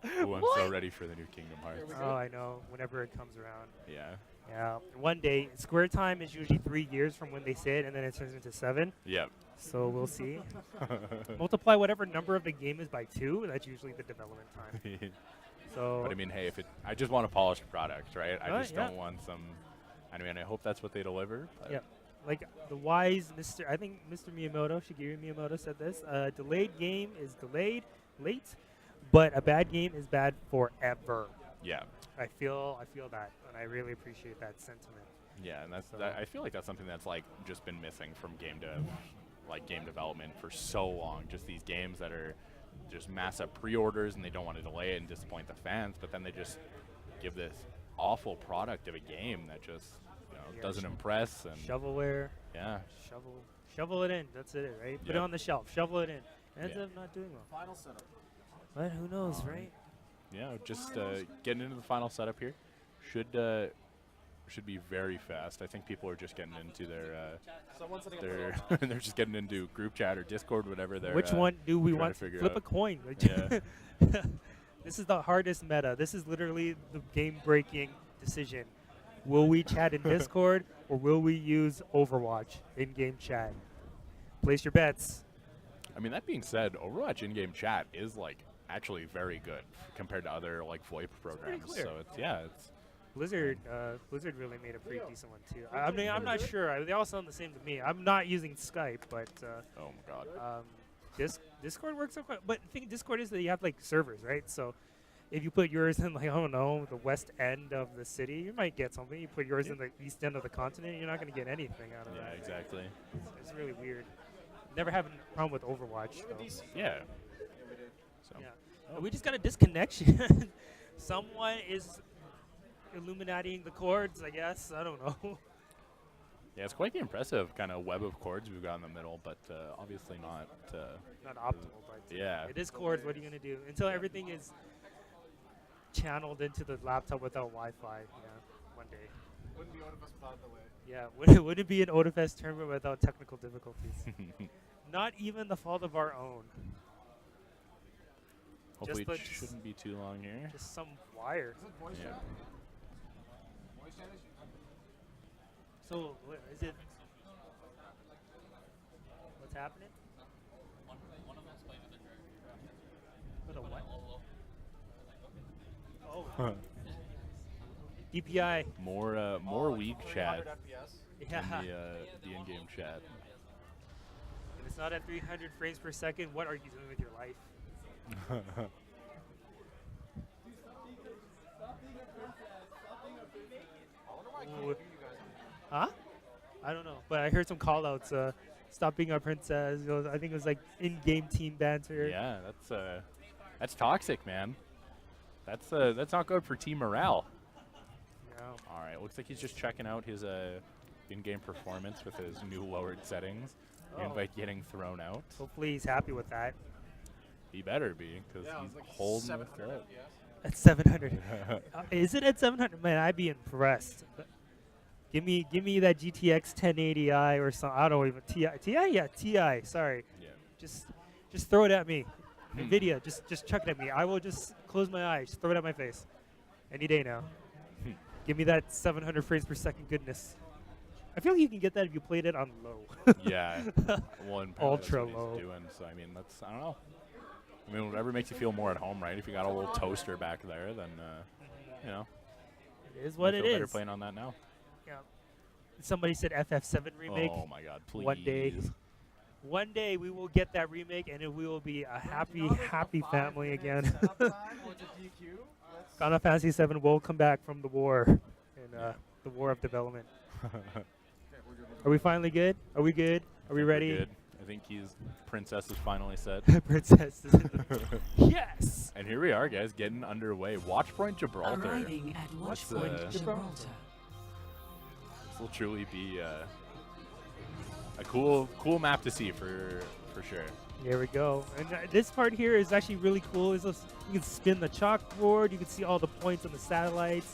Ooh, I'm so ready for the new Kingdom Hearts. Oh, I know. Whenever it comes around. Yeah. Yeah. One day, Square time is usually 3 years from when they say it, and then it turns into 7. Yep. So we'll see. Multiply whatever number of the game is by 2. That's usually the development time. So. But I mean, hey, I just want a polished product, right? I just yeah. don't want some. I mean, I hope that's what they deliver. But Yeah. Like the wise Mr. I think Mr. Miyamoto, Shigeru Miyamoto said this. Delayed game is delayed, late, but a bad game is bad forever. Yeah. I feel that, and I really appreciate that sentiment. Yeah, and So- I feel like that's something that's like just been missing from game development for so long. Just these games that are just massive pre-orders and they don't want to delay it and disappoint the fans, but then they just give this awful product of a game that just Yeah, doesn't impress. And Shovelware, yeah, shovel it in. That's it, right? Put it Yep. on the shelf. Shovel it in. Ends Yeah. up not doing well. Final setup. But who knows, right? yeah, just getting into the final setup here should be very fast. I think people are just getting into Someone setting up their the they're just getting into group chat or Discord, whatever. They're Which one do we trying want to to figure flip out. a coin? Yeah. This is the hardest meta. This is literally the game-breaking decision. Will we chat in Discord or will we use Overwatch in-game chat? Place your bets. I mean, that being said, Overwatch in-game chat is like actually very good compared to other like VoIP programs. clear. So it's Blizzard really made a pretty decent one too. I mean, I'm not sure. They all sound the same to me. I'm not using Skype, but oh my god. Discord works out quite. But the thing Discord is that you have like servers, right? So if you put yours in like I don't know the west end of the city, you might get something. You put yours in the east end of the continent, you're not going to get anything out of Yeah, that. exactly. It's really weird. Never had a problem with Overwatch. Though. Yeah. So Yeah. We just got a disconnection. Someone is illuminating the cords, I guess. I don't know. yeah, it's quite the impressive kind of web of cords we've got in the middle, but obviously not. Not optimal, but Yeah. it is cords. What are you going to do? Until everything is channeled into the laptop without Wi-Fi. Yeah, one day. Wouldn't be one of us without delay. Yeah, would it be an ODFS tournament without technical difficulties? Not even the fault of our own. Hopefully the- it shouldn't be too long here. Just some wire. Is it voice Yeah. chat? Voice chat is So, is it... What's happening? With a what? Oh. DPI. More weak chat 300 FPS. Yeah. in the in-game chat. If it's not at 300 frames per second, what are you doing with your life? Ooh. Huh? I don't know, but I heard some call-outs. Stop being a princess. I think it was like in-game team banter. Yeah, that's toxic, man. That's not good for team morale. Yeah. All right, looks like he's just checking out his in-game performance with his new lowered settings. Oh. Invite getting thrown out. Hopefully he's happy with that. He better be, because Yeah, he's it's like holding the 700 threat. FPS. At 700. Is it at 700? Man, I'd be impressed. Give me that GTX 1080i or something. I don't even Ti. Yeah, Ti. Sorry. Yeah. Just throw it at me. Hmm. Nvidia, just chuck it at me. I will just close my eyes, just throw it at my face. Any day now. Hmm. Give me that 700 frames per second goodness. I feel like you can get that if you played it on low. Yeah. Well, and apparently that's Ultra what he's low. doing. So I mean, I don't know. I mean, whatever makes you feel more at home, right? If you got a little toaster back there, then you know. It is what you it feel better is. playing on that now. Yeah. Somebody said FF7 remake. Oh my God! Please. One day we will get that remake, and we will be a happy family again. Setup time or the DQ. Let's Final Fantasy VII will come back from the war, and the war of development. Okay, we're good. Are we finally good? Are we good? Are we We're ready? good. I think Princess is finally set. Princess. Yes. And here we are, guys, getting underway. Watchpoint Gibraltar. Arriving at What's, Watchpoint Gibraltar. This will truly be a cool map to see for sure. There we go. And this part here is actually really cool. You can spin the chalkboard. You can see all the points on the satellites.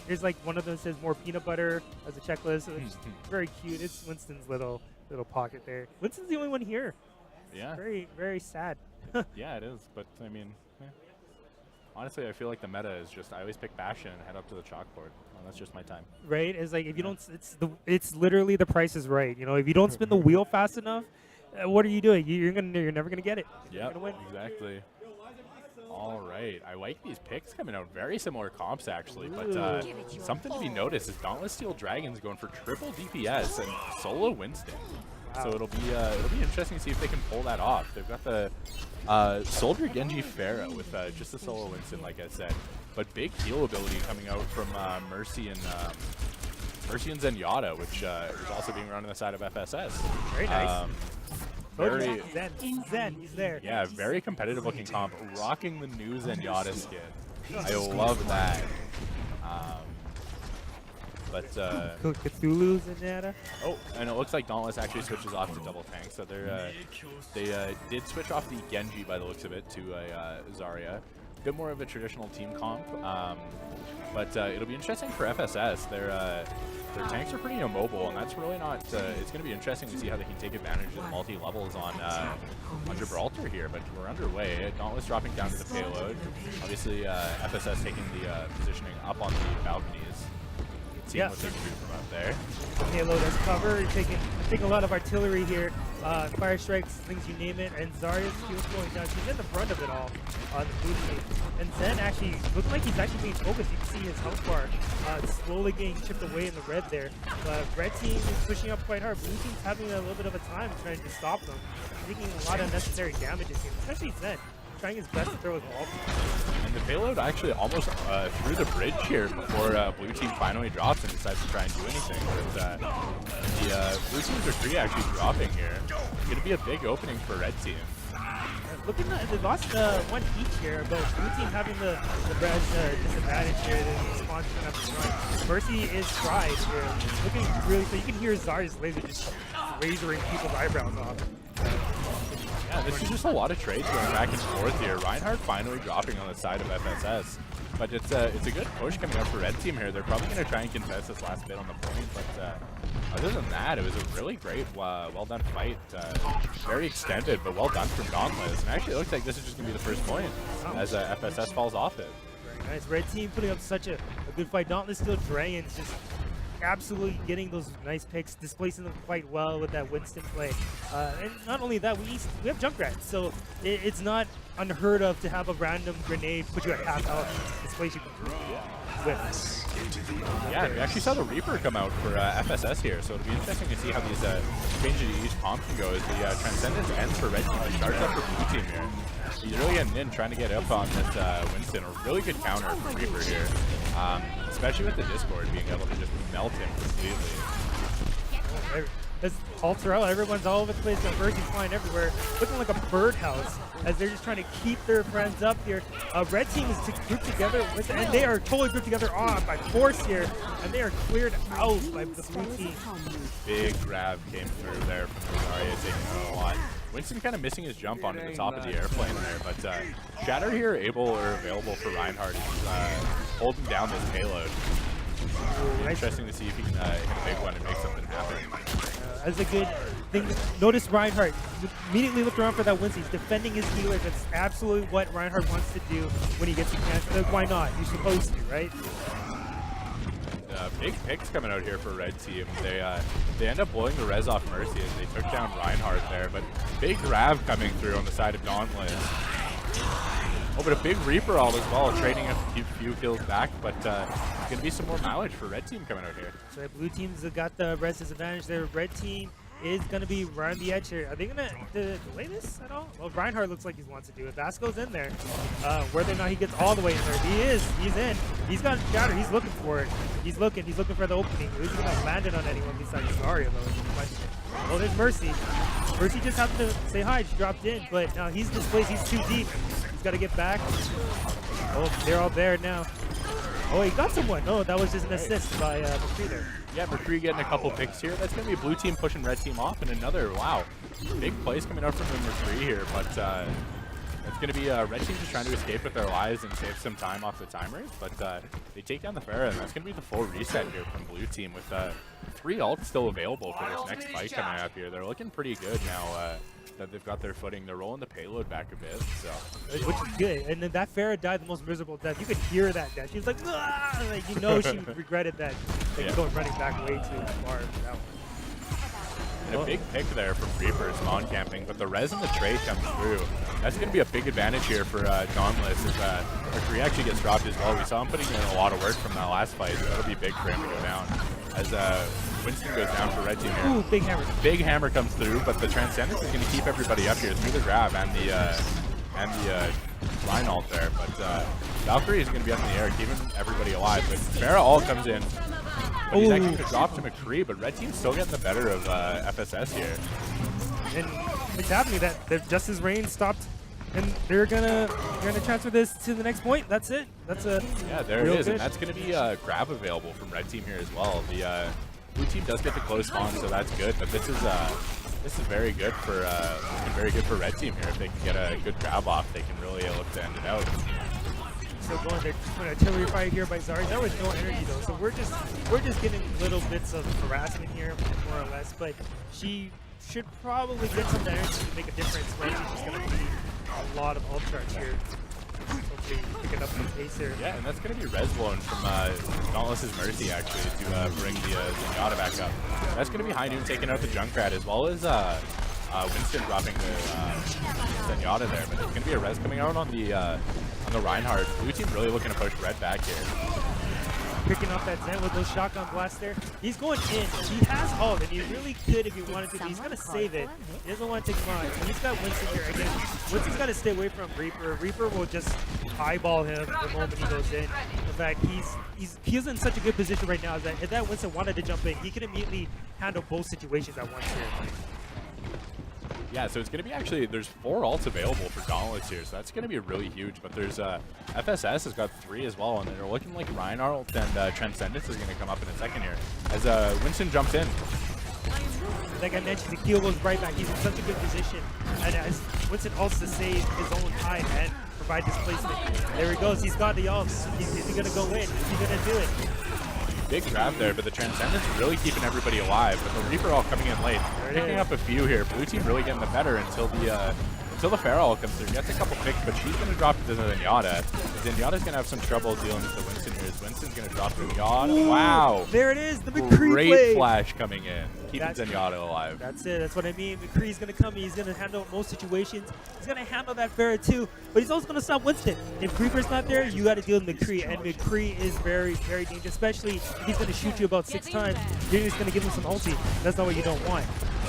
There's like one of them says more peanut butter as a checklist. It's very cute. It's Winston's little pocket there. Winston's the only one here. Yeah. Very, very sad. Yeah, it is. But I mean, Honestly, I feel like the meta is just I always pick Bastion and head up to the chalkboard. Well, that's just my time. Right? It's like if you don't, it's literally the price is right. You know, if you don't spin the wheel fast enough, what are you doing? You're never gonna get it. Yep, gonna win. exactly. All right, I like these picks coming out. Very similar comps actually, but something to be noticed is Dauntless Steel Dragons going for triple DPS and solo Winston. Wow. So it'll be interesting to see if they can pull that off. They've got the Soldier Genji Pharah with just a solo Winston, like I said, but big heal ability coming out from Mercy and Zenyatta, which is also being run on the side of FSS. Very nice. Very Zen, he's there. Yeah, very competitive looking comp, rocking the new Zenyatta skin. I love that. Cthulhu Zenyatta. Oh, and it looks like Dauntless actually switches off to double tank, so they did switch off the Genji by the looks of it to a Zarya. A bit more of a traditional team comp, but it'll be interesting for FSS. Their tanks are pretty immobile, and that's really not. It's going to be interesting to see how they can take advantage of the multi-levels on Gibraltar here. But we're underway. Dauntless dropping down to the payload. Obviously, FSS taking the positioning up on the balconies. Seeing what they can do from up there. Payload as cover, taking a lot of artillery here. Fire strikes, things you name it, and Zarya's skills going down. She's in the front of it all on the blue team. And Zen actually looking like he's actually being focused. You can see his health bar slowly getting chipped away in the red there. Red team is pushing up quite hard. Blue team's having a little bit of a time trying to stop them. Taking a lot of unnecessary damages here, especially Zen. Trying his best to throw his wall. And the payload actually almost through the bridge here before blue team finally drops and decides to try and do anything. But the blue team's retreat actually dropping here. It's going to be a big opening for red team. Looking at they lost one each here, but blue team having the red disadvantage here. The response up the front. Mercy is fried here. Looking really, so you can hear Zarya's laser just razoring people's eyebrows off. Yeah, this is just a lot of trades going back and forth here. Reinhardt finally dropping on the side of FSS. But it's a good push coming up for red team here. They're probably going to try and contest this last bit on the point, but other than that, it was a really great, well-done fight. Very extended, but well done from Dauntless. And actually, it looks like this is just going to be the first point as FSS falls off it. Very nice. Red team putting up such a good fight. Dauntless Steel Dragons just absolutely getting those nice picks, displacing them quite well with that Winston play. And not only that, we have Junkrat, so it's not unheard of to have a random grenade put you at half health, displace you with. Yeah, we actually saw the Reaper come out for FSS here, so it'll be interesting to see how these changes to each comp can go as the Transcendence ends for red team. It starts up for blue team here. He's really getting in, trying to get up on this Winston. A really good counter for Reaper here. Especially with the Discord being able to just melt him completely. As Alterella, everyone's all over the place. Got Mercy flying everywhere, looking like a birdhouse as they're just trying to keep their friends up here. Red team is grouped together, and they are totally grouped together by force here, and they are cleared out by the blue team. Big grab came through there from Zarya, taking a lot. Winston kind of missing his jump onto the top of the airplane there, but Shatter here available for Reinhardt. He's holding down this payload. Interesting to see if he can hit a big one and make something happen. That's a good thing. Notice Reinhardt immediately looked around for that Winston. He's defending his healer. That's absolutely what Reinhardt wants to do when he gets a chance. Why not? You're supposed to, right? Big picks coming out here for red team. They end up blowing the res off Mercy as they took down Reinhardt there, but big grab coming through on the side of Dauntless. Oh, but a big Reaper ult as well, trading a few kills back, but going to be some more mileage for red team coming out here. So the blue team's got the res disadvantage there. Red team is going to be around the edge here. Are they going to delay this at all? Well, Reinhardt looks like he wants to do it. Vasco's in there. Whether or not he gets all the way in there. He is. He's in. He's got Shatter. He's looking for it. He's looking for the opening. Is he going to land it on anyone besides Zarya, though, is the question. Oh, there's Mercy. Mercy just happened to say hi. She dropped in, but now he's displaced. He's too deep. He's got to get back. Oh, they're all there now. Oh, he got someone. No, that was just an assist by McCree there. Yeah, McCree getting a couple picks here. That's going to be blue team pushing red team off, and another, wow, big plays coming out from the McCree here, but it's going to be red team just trying to escape with their lives and save some time off the timers, but they take down the Pharah, and that's going to be the full reset here from blue team with 3 ults still available for this next fight coming up here. They're looking pretty good now. that they've got their footing. They're rolling the payload back a bit, so. Which is good. And then that Farah died the most miserable death. You could hear that death. She was like, "Ah!" Like, you know, she regretted that. Like, going running back way too far for that one. And a big pick there from Reaper, spawn camping, but the res and the trade comes through. That's going to be a big advantage here for Dauntless as McCree actually gets dropped as well. We saw him putting in a lot of work from that last fight, so that'll be big for him to go down. As Winston goes down for red team here. Ooh, big hammer. Big hammer comes through, but the Transcendence is going to keep everybody up here through the grab and the line ult there. But Valkyrie is going to be up in the air, keeping everybody alive. But Farah all comes in. But he's actually going to drop to McCree, but red team's still getting the better of FSS here. And it's happening that Justice Reign stopped, and they're gonna transfer this to the next point. That's it. That's a there it is, fish. and that's going to be grab available from red team here as well. The blue team does get the close spawn, so that's good. But this is very good for red team here. If they can get a good grab off, they can really look to end it out. Still going there, just an artillery fire here by Zari. There was no energy though, so we're just getting little bits of harassment here, more or less. But she should probably get some energy to make a difference. Right, she's just gonna need a lot of ult charge here. Hopefully pick it up in the pace here. Yeah, and that's gonna be res blown from Dauntless's Mercy actually to bring the Zenyatta back up. That's gonna be High Noon taking out the Junkrat as well as Winston dropping the Zenyatta there, but it's gonna be a res coming out on the Reinhardt. Blue team really looking to push red back here. Picking off that Zen with those shotgun blasts there. He's going in. He has ult, and he really could if he wanted to. But he's gonna save it. He doesn't want to take mine. And he's got Winston here again. Winston's got to stay away from Reaper. Reaper will just eyeball him the moment he goes in. In fact, he's in such a good position right now that if that Winston wanted to jump in, he could immediately handle both situations at once here. Yeah, so it's going to be actually, there's 4 ults available for Dauntless here, so that's going to be really huge. But there's FSS has got 3 as well, and they're looking like Reinhardt and Transcendence is going to come up in a second here as Winston jumps in. Like I mentioned, the Keel goes right back. He's in such a good position, and as Winston ults to save his own hide and provide displacement. There he goes. He's got the ults. Is he going to go in? Is he going to do it? Big grab there, but the Transcendence is really keeping everybody alive. But the Reaper all coming in late, picking up a few here. Blue team really getting the better until the Farah all comes through. Gets a couple picks, but she's going to drop to the Zenyatta. Zenyatta's going to have some trouble dealing with the Winston here. Winston's going to drop to Zenyatta. Ooh, wow! There it is, the McCree Great play. flash coming in, keeping Zenyatta alive. That's it. That's what I mean. McCree's going to come in. He's going to handle most situations. He's going to handle that Farah too, but he's also going to stop Winston. If Reaper's not there, you got to deal with McCree, and McCree is very, very dangerous, especially if he's going to shoot you about 6 times. You're just going to give him some ulti. That's not what you don't want.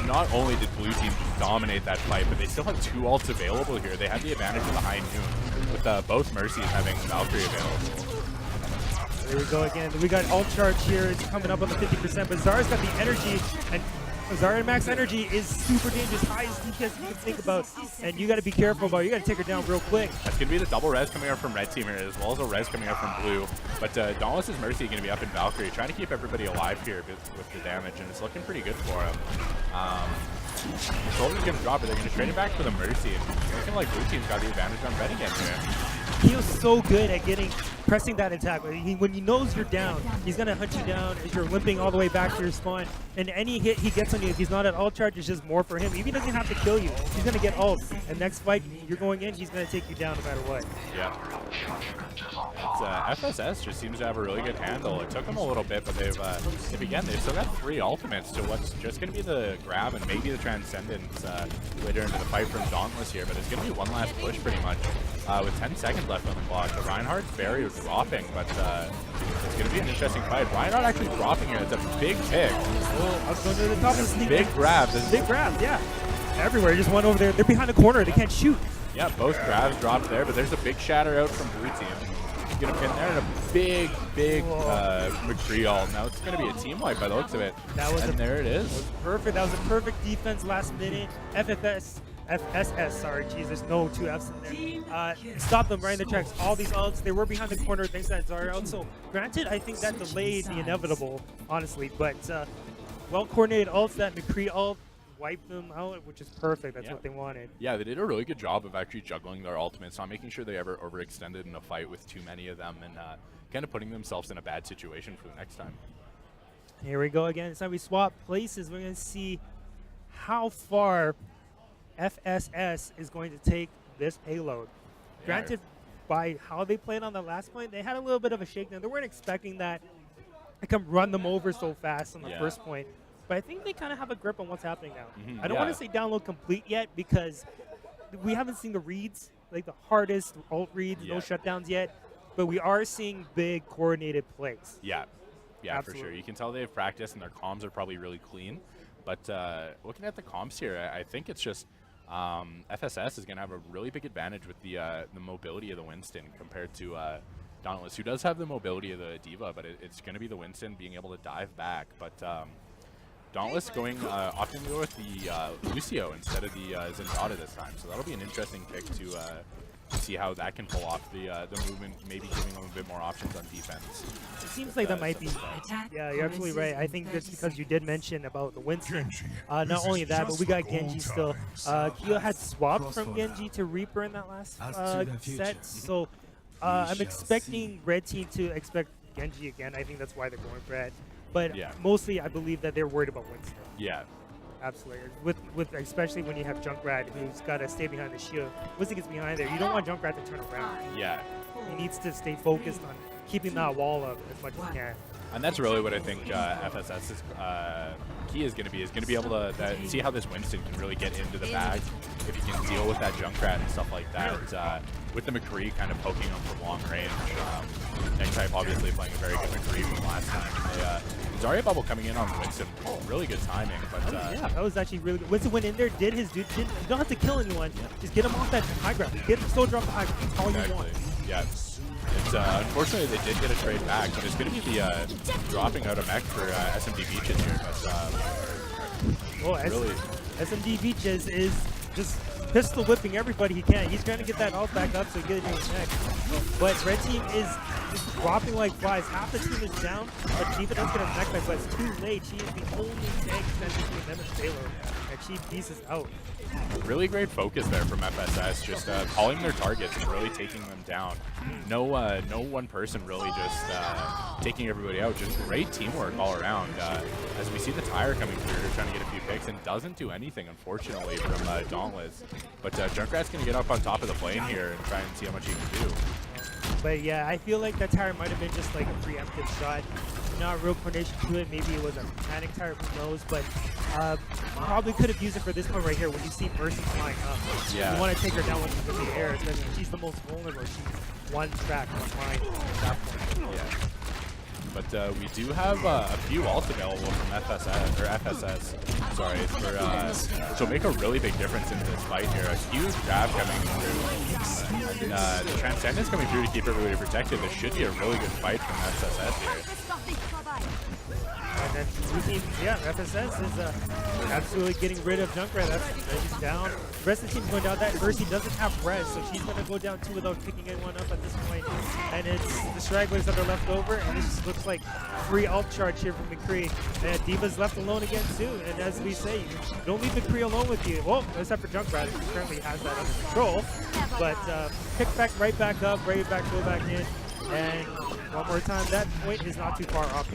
Not only did blue team just dominate that fight, but they still have 2 ults available here. They have the advantage of the High Noon, with both Mercies having Valkyrie available. There we go again. We got ult charge here. It's coming up on the 50%, but Zara's got the energy, and Zara max energy is super dangerous, highest DPS you can think about, and you got to be careful about it. You got to take her down real quick. That's going to be the double res coming out from red team here, as well as a res coming out from blue. But Dauntless's Mercy going to be up in Valkyrie, trying to keep everybody alive here with the damage, and it's looking pretty good for him. Soldier's going to drop it. They're going to trade it back for the Mercy. And it's looking like blue team's got the advantage on red again here. He was so good at pressing that attack. When he knows you're down, he's going to hunt you down as you're limping all the way back to your spawn. And any hit he gets on you, if he's not at ult charge, it's just more for him. He doesn't have to kill you. He's going to get ult. And next fight, you're going in, he's going to take you down no matter what. Yeah. FSS just seems to have a really good handle. It took them a little bit, but they've still got 3 ultimates to what's just going to be the grab and maybe the Transcendence later into the fight from Dauntless here. But it's going to be one last push pretty much with 10 seconds left on the clock. The Reinhardt's barrier dropping, but it's going to be an interesting fight. Reinhardt actually dropping here. It's a big pick. Oh, I was going to the top of the sneak. Big grab. Big grab, yeah. Everywhere. Just one over there. They're behind the corner. They can't shoot. Yeah, both grabs dropped there, but there's a big shatter out from blue team. He's going to pin there and a big McCree ult. Now it's going to be a team wipe by the looks of it. There it is. That was perfect. That was a perfect defense last minute. FSS, sorry, geez, there's no 2 Fs in there. Stop them right in the tracks. All these ults, they were behind the corner thanks to that Zarya ult. So, granted, I think that delayed the inevitable, honestly, but well-coordinated ults, that McCree ult, wiped them out, which is perfect. That's what they wanted. Yeah, they did a really good job of actually juggling their ultimates, not making sure they ever overextended in a fight with too many of them, and kind of putting themselves in a bad situation for the next time. Here we go again. It's time we swap places. We're going to see how far FSS is going to take this payload. Granted, by how they played on the last point, they had a little bit of a shakedown. They weren't expecting that to come run them over so fast on the first point. But I think they kind of have a grip on what's happening now. I don't want to say download complete yet because we haven't seen the reads, like the hardest alt reads, no shutdowns yet. But we are seeing big coordinated plays. Yeah, Absolutely. for sure. You can tell they've practiced and their comms are probably really clean. But looking at the comms here, I think it's just FSS is going to have a really big advantage with the mobility of the Winston compared to Dauntless, who does have the mobility of the Diva, but it's going to be the Winston being able to dive back. But Dauntless opting to go with the Lucio instead of the Zenyatta this time. So that'll be an interesting pick to see how that can pull off the movement, maybe giving them a bit more options on defense. It seems like that might be. Yeah, you're absolutely right. I think just because you did mention about the Winston. Not only that, but we got Genji still. Kyo had swapped from Genji to Reaper in that last set. So I'm expecting Red Team to expect Genji again. I think that's why they're going for it. But mostly I believe that they're worried about Winston. Yeah. Absolutely. With especially when you have Junkrat who's got to stay behind the shield. Winston gets behind there. You don't want Junkrat to turn around. Yeah. He needs to stay focused on keeping that wall up as much as he can. And that's really what I think FSS's key is going to be. Is going to be able to see how this Winston can really get into the bag. If he can deal with that Junkrat and stuff like that. With the McCree kind of poking him from long range. Next type obviously playing a very good McCree from last time. Zarya bubble coming in on Winston, really good timing. But yeah, that was actually really good. Winston went in there, did his dude. You don't have to kill anyone. Just get him off that high ground. Get him soldier off the high ground. That's all you want. Yeah. It's unfortunately they did get a trade back, but it's going to be the dropping out of mech for SMD Beaches here. But really, SMD Beaches is just pistol whipping everybody he can. He's trying to get that ult back up so he can get it in his neck. But Red Team is just dropping like flies. Half the team is down, but Diva does get a neck back, but it's too late. She is the only tank standing between them and Taylor, and she pieces out. Really great focus there from FSS, just calling their targets and really taking them down. No one person really just taking everybody out. Just great teamwork all around. As we see the tire coming through, trying to get a few picks, and doesn't do anything, unfortunately, from Dauntless. But Junkrat's going to get up on top of the plane here and try and see how much he can do. But yeah, I feel like that tire might have been just like a preemptive shot. Not real coordination to it. Maybe it was a panic tire, who knows. But probably could have used it for this one right here when you see Mercy flying up. Yeah. You want to take her down when she's in the air, especially when she's the most vulnerable. She's one track, one line at that point. Yeah. But we do have a few ults available from FSS, sorry, so make a really big difference in this fight here. A huge grab coming through. And, the Transcendence coming through to keep everybody protected. This should be a really good fight from FSS here. And then FSS is absolutely getting rid of Junkrat. She's down. The rest of the team's going down. That Mercy doesn't have res, so she's going to go down too without picking anyone up at this point. And it's the stragglers that are left over, and this just looks like free ult charge here from McCree. And Diva's left alone again too. And as we say, don't leave McCree alone with you. Well, except for Junkrat, who currently has that under control. But pick back right back up, go back in. And one more time, that point is not too far off.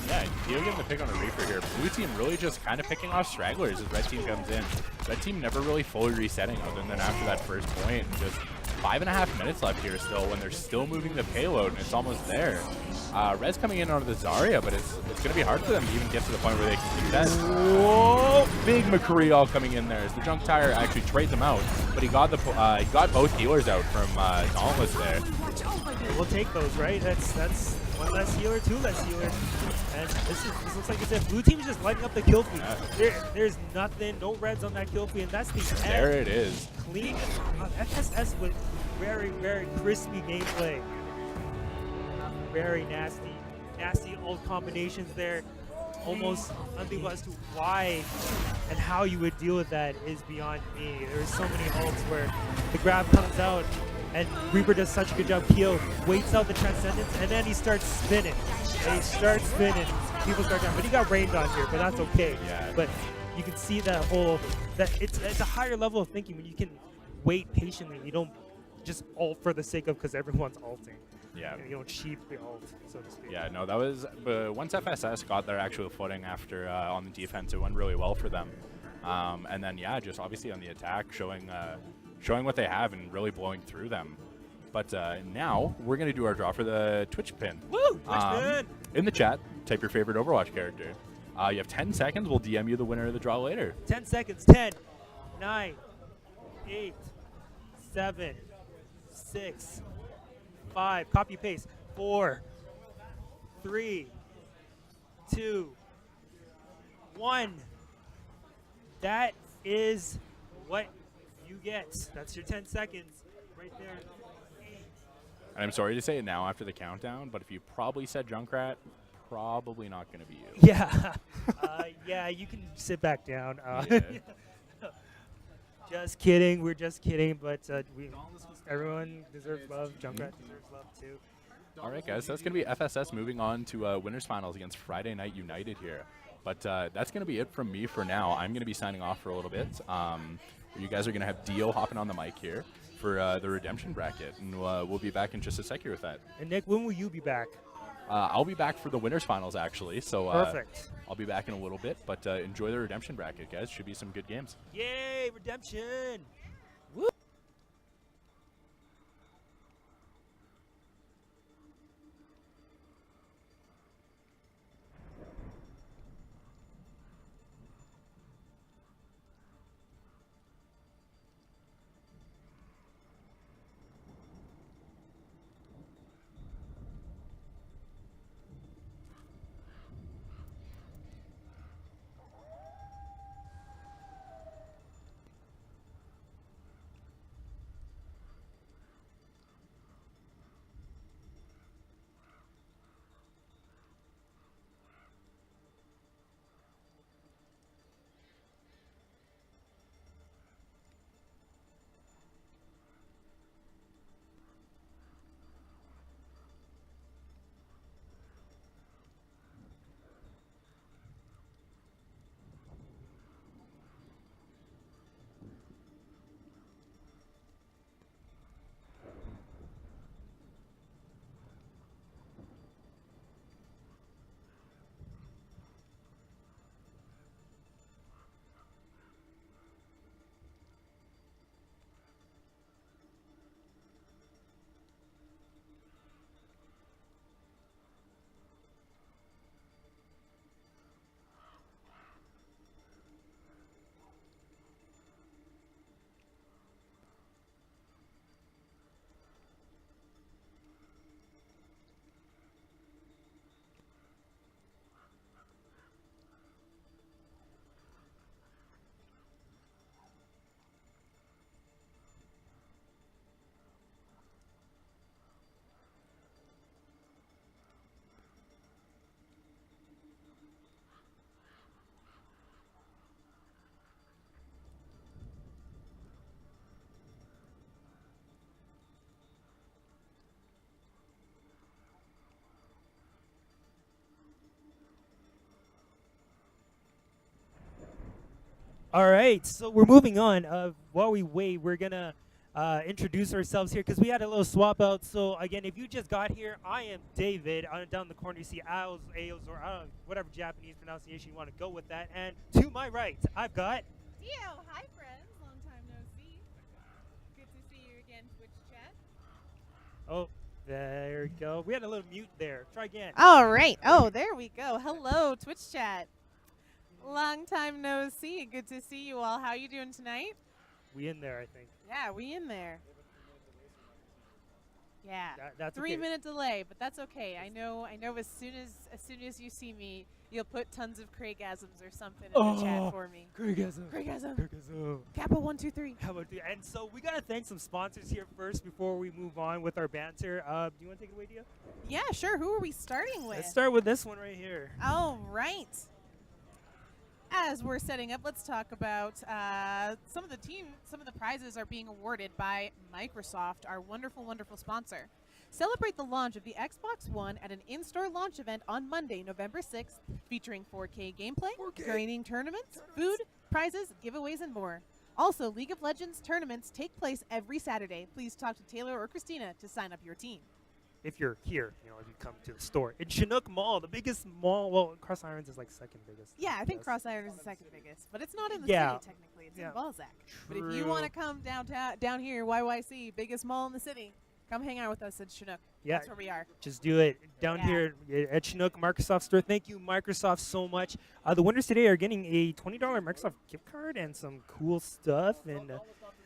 Yeah, Dio getting the pick on the Reaper here. Blue team really just kind of picking off stragglers as Red team comes in. Red team never really fully resetting other than after that first point. Just 5.5 minutes left here still when they're still moving the payload and it's almost there. Red's coming in onto the Zarya, but it's going to be hard for them to even get to the point where they can contest. Whoa! Big McCree all coming in there as the Junk Tire actually trades him out, but he got he got both healers out from Dauntless there. We'll take those, right? That's one less healer, two less healers. And this looks like it's a blue team is just lighting up the kill feed. There's nothing, no reds on that kill feed, and that's the end. There it is. Clean. FSS with very, very crispy gameplay. Very nasty old combinations there. Almost unthinkable as to why and how you would deal with that is beyond me. There's so many ults where the grab comes out and Reaper does such a good job. Keo waits out the Transcendence and then he starts spinning. People start down, but he got rained on here, but that's okay. Yeah. But you can see that it's a higher level of thinking when you can wait patiently. You don't just ult for the sake of because everyone's ulting. Yeah. You don't cheap the ult, so to speak. Yeah, no, that was once FSS got their actual footing after on the defense, it went really well for them. And then, yeah, just obviously on the attack, showing what they have and really blowing through them. But now we're going to do our draw for the Twitch pin. Woo! Twitch pin! In the chat, type your favorite Overwatch character. You have 10 seconds. We'll DM you the winner of the draw later. 10 seconds. 10, 9, 8, 7, 6, 5. Copy paste. 4, 3, 2, 1. That is what you get. That's your 10 seconds right there. And I'm sorry to say it now after the countdown, but if you probably said Junkrat, probably not going to be you. Yeah. Yeah, you can sit back down. Yeah. Just kidding. We're just kidding. But everyone deserves love. Junkrat deserves love, too. All right, guys. That's going to be FSS moving on to winners finals against Friday Night United here. But that's going to be it from me for now. I'm going to be signing off for a little bit. You guys are going to have Dio hopping on the mic here for the redemption bracket. And we'll be back in just a sec here with that. And Nick, when will you be back? I'll be back for the winners finals, actually. So Perfect. I'll be back in a little bit. But enjoy the redemption bracket, guys. Should be some good games. Yay, redemption. Woo. All right, so we're moving on. While we wait, we're going to introduce ourselves here because we had a little swap out. So, again, if you just got here, I am David. Down in the corner, you see Aos, or whatever Japanese pronunciation you want to go with that. And to my right, I've got... Dio, hi friends. Long time no see. Good to see you again, Twitch chat. Oh, there we go. We had a little mute there. Try again. All right. Oh, there we go. Hello, Twitch chat. Long time no see. Good to see you all. How you doing tonight? We in there, I think. Yeah, we in there. Yeah. That's 3 okay. minute delay, but that's okay. I know as soon as you see me, you'll put tons of Craigasms or something in the chat for me. Craigasm. Craigasm. Kappa 1 2 3. How about that? And so we got to thank some sponsors here first before we move on with our banter. Do you want to take it away, Dia? Yeah, sure. Who are we starting with? Let's start with this one right here. All right. As we're setting up, let's talk about some of the prizes are being awarded by Microsoft, our wonderful, wonderful sponsor. Celebrate the launch of the Xbox One at an in-store launch event on Monday, November 6th, featuring 4K gameplay, grinding tournaments, food, prizes, giveaways, and more. Also, League of Legends tournaments take place every Saturday. Please talk to Taylor or Christina to sign up your team. if you're here, you know, if you come to the store. In Chinook Mall, the biggest mall. Well, Cross Irons is like second biggest. Yeah, I think guess. Cross Irons is the second biggest, but it's not in the Yeah. city technically. It's Yeah. in Balzac. But if you True. want to come down here, YYC, biggest mall in the city, come hang out with us at Chinook. Yeah. That's where we are. Just do it down Yeah. here at Chinook Microsoft Store. Thank you, Microsoft, so much. The winners today are getting a $20 Microsoft gift card and some cool stuff, and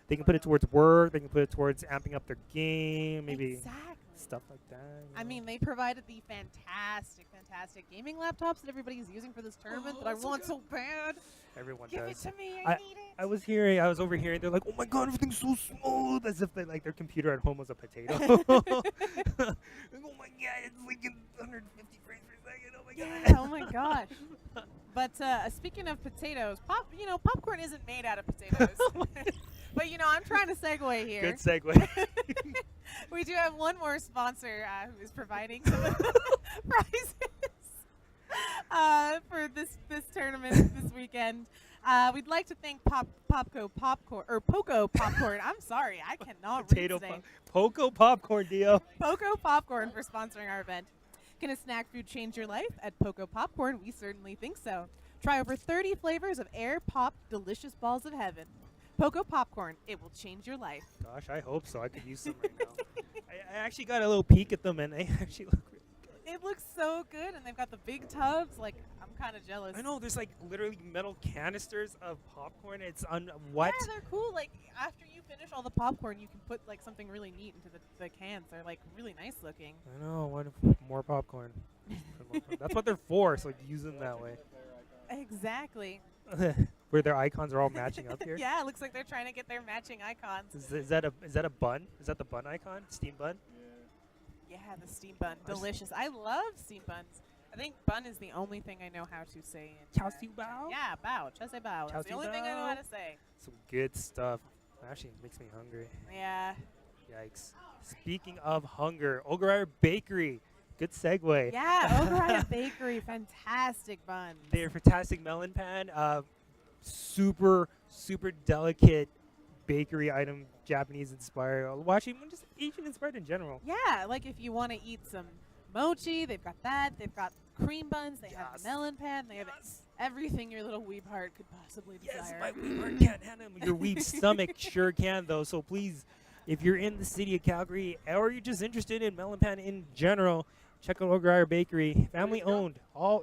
they can put it towards work. They can put it towards amping up their game, maybe Exactly. stuff like that. you I know. mean, they provided the fantastic gaming laptops that everybody's using for this tournament that I want so bad. Everyone Give does. it to me. I need it. I was overhearing. They're like, "Oh my god, everything's so smooth," as if like their computer at home was a potato. Like, oh my god, it's like 150 frames per second. Oh my god. Yeah, oh my gosh. But speaking of potatoes, popcorn isn't made out of potatoes. But I'm trying to segue here. Good segue. We do have one more sponsor who is providing some of the prizes for this tournament this weekend. We'd like to thank Poco Popcorn. I'm sorry, I cannot Potato read today. Poco Popcorn, Dio. Poco Popcorn for sponsoring our event. Can a snack food change your life? At Poco Popcorn, we certainly think so. Try over 30 flavors of air-popped delicious balls of heaven. Poco Popcorn, it will change your life. Gosh, I hope so. I could use some right now. I actually got a little peek at them, and they actually look really good. It looks so good, and they've got the big tubs. Like, I'm kind of jealous. I know, there's like literally metal canisters of popcorn. It's on what? Yeah, they're cool. Like, after you finish all the popcorn, you can put like something really neat into the cans. They're like really nice looking. I know, what more popcorn. That's what they're for, so use them that way. Exactly. Where their icons are all matching up here. Yeah, it looks like they're trying to get their matching icons. Is that a bun? Is that the bun icon? Steam bun? Yeah, the steam bun. Delicious. I love steam buns. I think bun is the only thing I know how to say. Chow siu bao? Yeah, bao. Chow siu bao. That's the Chow only siu thing I know bao. how to say. Some good stuff. Actually, it makes me hungry. Yeah. Yikes. Speaking of hunger, Ogre Bakery. Good segue. Yeah, Overwatch Bakery. Fantastic buns. They're fantastic melon pan. Super delicate bakery item, Japanese inspired. Watching just Asian inspired in general. Yeah, like if you want to eat some mochi, they've got that. They've got cream buns. They have Yes. the melon pan. They have everything your little weeb heart could possibly Yes, desire. my weeb heart can't handle them. Your weeb stomach sure can though. So please, if you're in the city of Calgary or you're just interested in melon pan in general, check out Ogre Bakery. Family owned.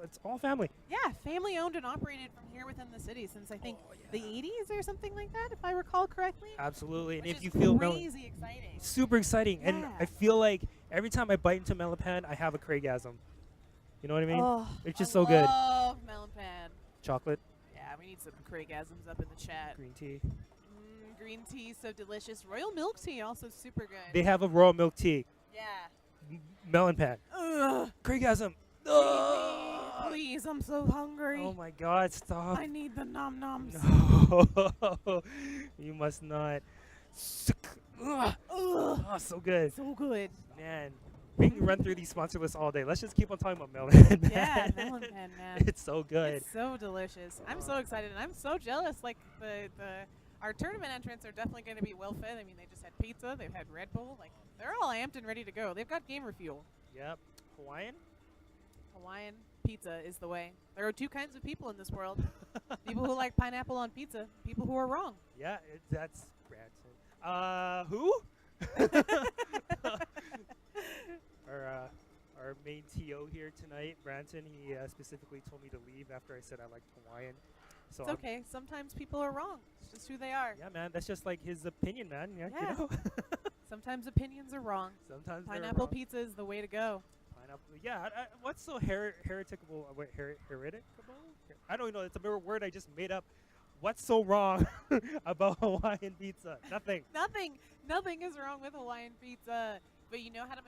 It's all family. Yeah, family owned and operated from here within the city since I think Oh, yeah. the 80s or something like that, if I recall correctly. Absolutely. And Which if is you feel melon, crazy exciting. super exciting. And Yeah. I feel like every time I bite into melon pan, I have a Craigasm. You know what I mean? Oh, It's just I so good. love melon pan. Chocolate, Yeah, we need some Craigasms up in the chat. green tea. Green tea, so delicious. Royal milk tea, also super good. They have a royal milk tea. Yeah. Melon pan. Ugh. Craigasm. Please, I'm so hungry. Oh my god, stop. I need the nom noms. No. You must not. Ugh. Ugh. Oh, so good. So good. Man, we can run through these sponsor lists all day. Let's just keep on talking about melon. Yeah, melon pan, man. It's so good. It's so delicious. I'm so excited, and I'm so jealous. Like our tournament entrants are definitely going to be well fed. I mean, they just had pizza, they've had Red Bull. Like, they're all amped and ready to go. They've got gamer fuel. Yep. Hawaiian? Hawaiian pizza is the way. There are two kinds of people in this world: people who like pineapple on pizza, people who are wrong. Yeah, that's Branson. Who? Our main TO here tonight, Branson, he specifically told me to leave after I said I liked Hawaiian. So It's okay. Sometimes people are wrong. It's just who they are. yeah, man, that's just like his opinion, man. Yeah. Yeah. You know? Sometimes opinions are wrong. Sometimes they're Pineapple wrong. pizza is the way to go. Pineapple. Yeah. What's so hereticable? Hereticable? I don't even know. It's a word I just made up. What's so wrong about Hawaiian pizza? Nothing. Nothing is wrong with Hawaiian pizza. But you know how to make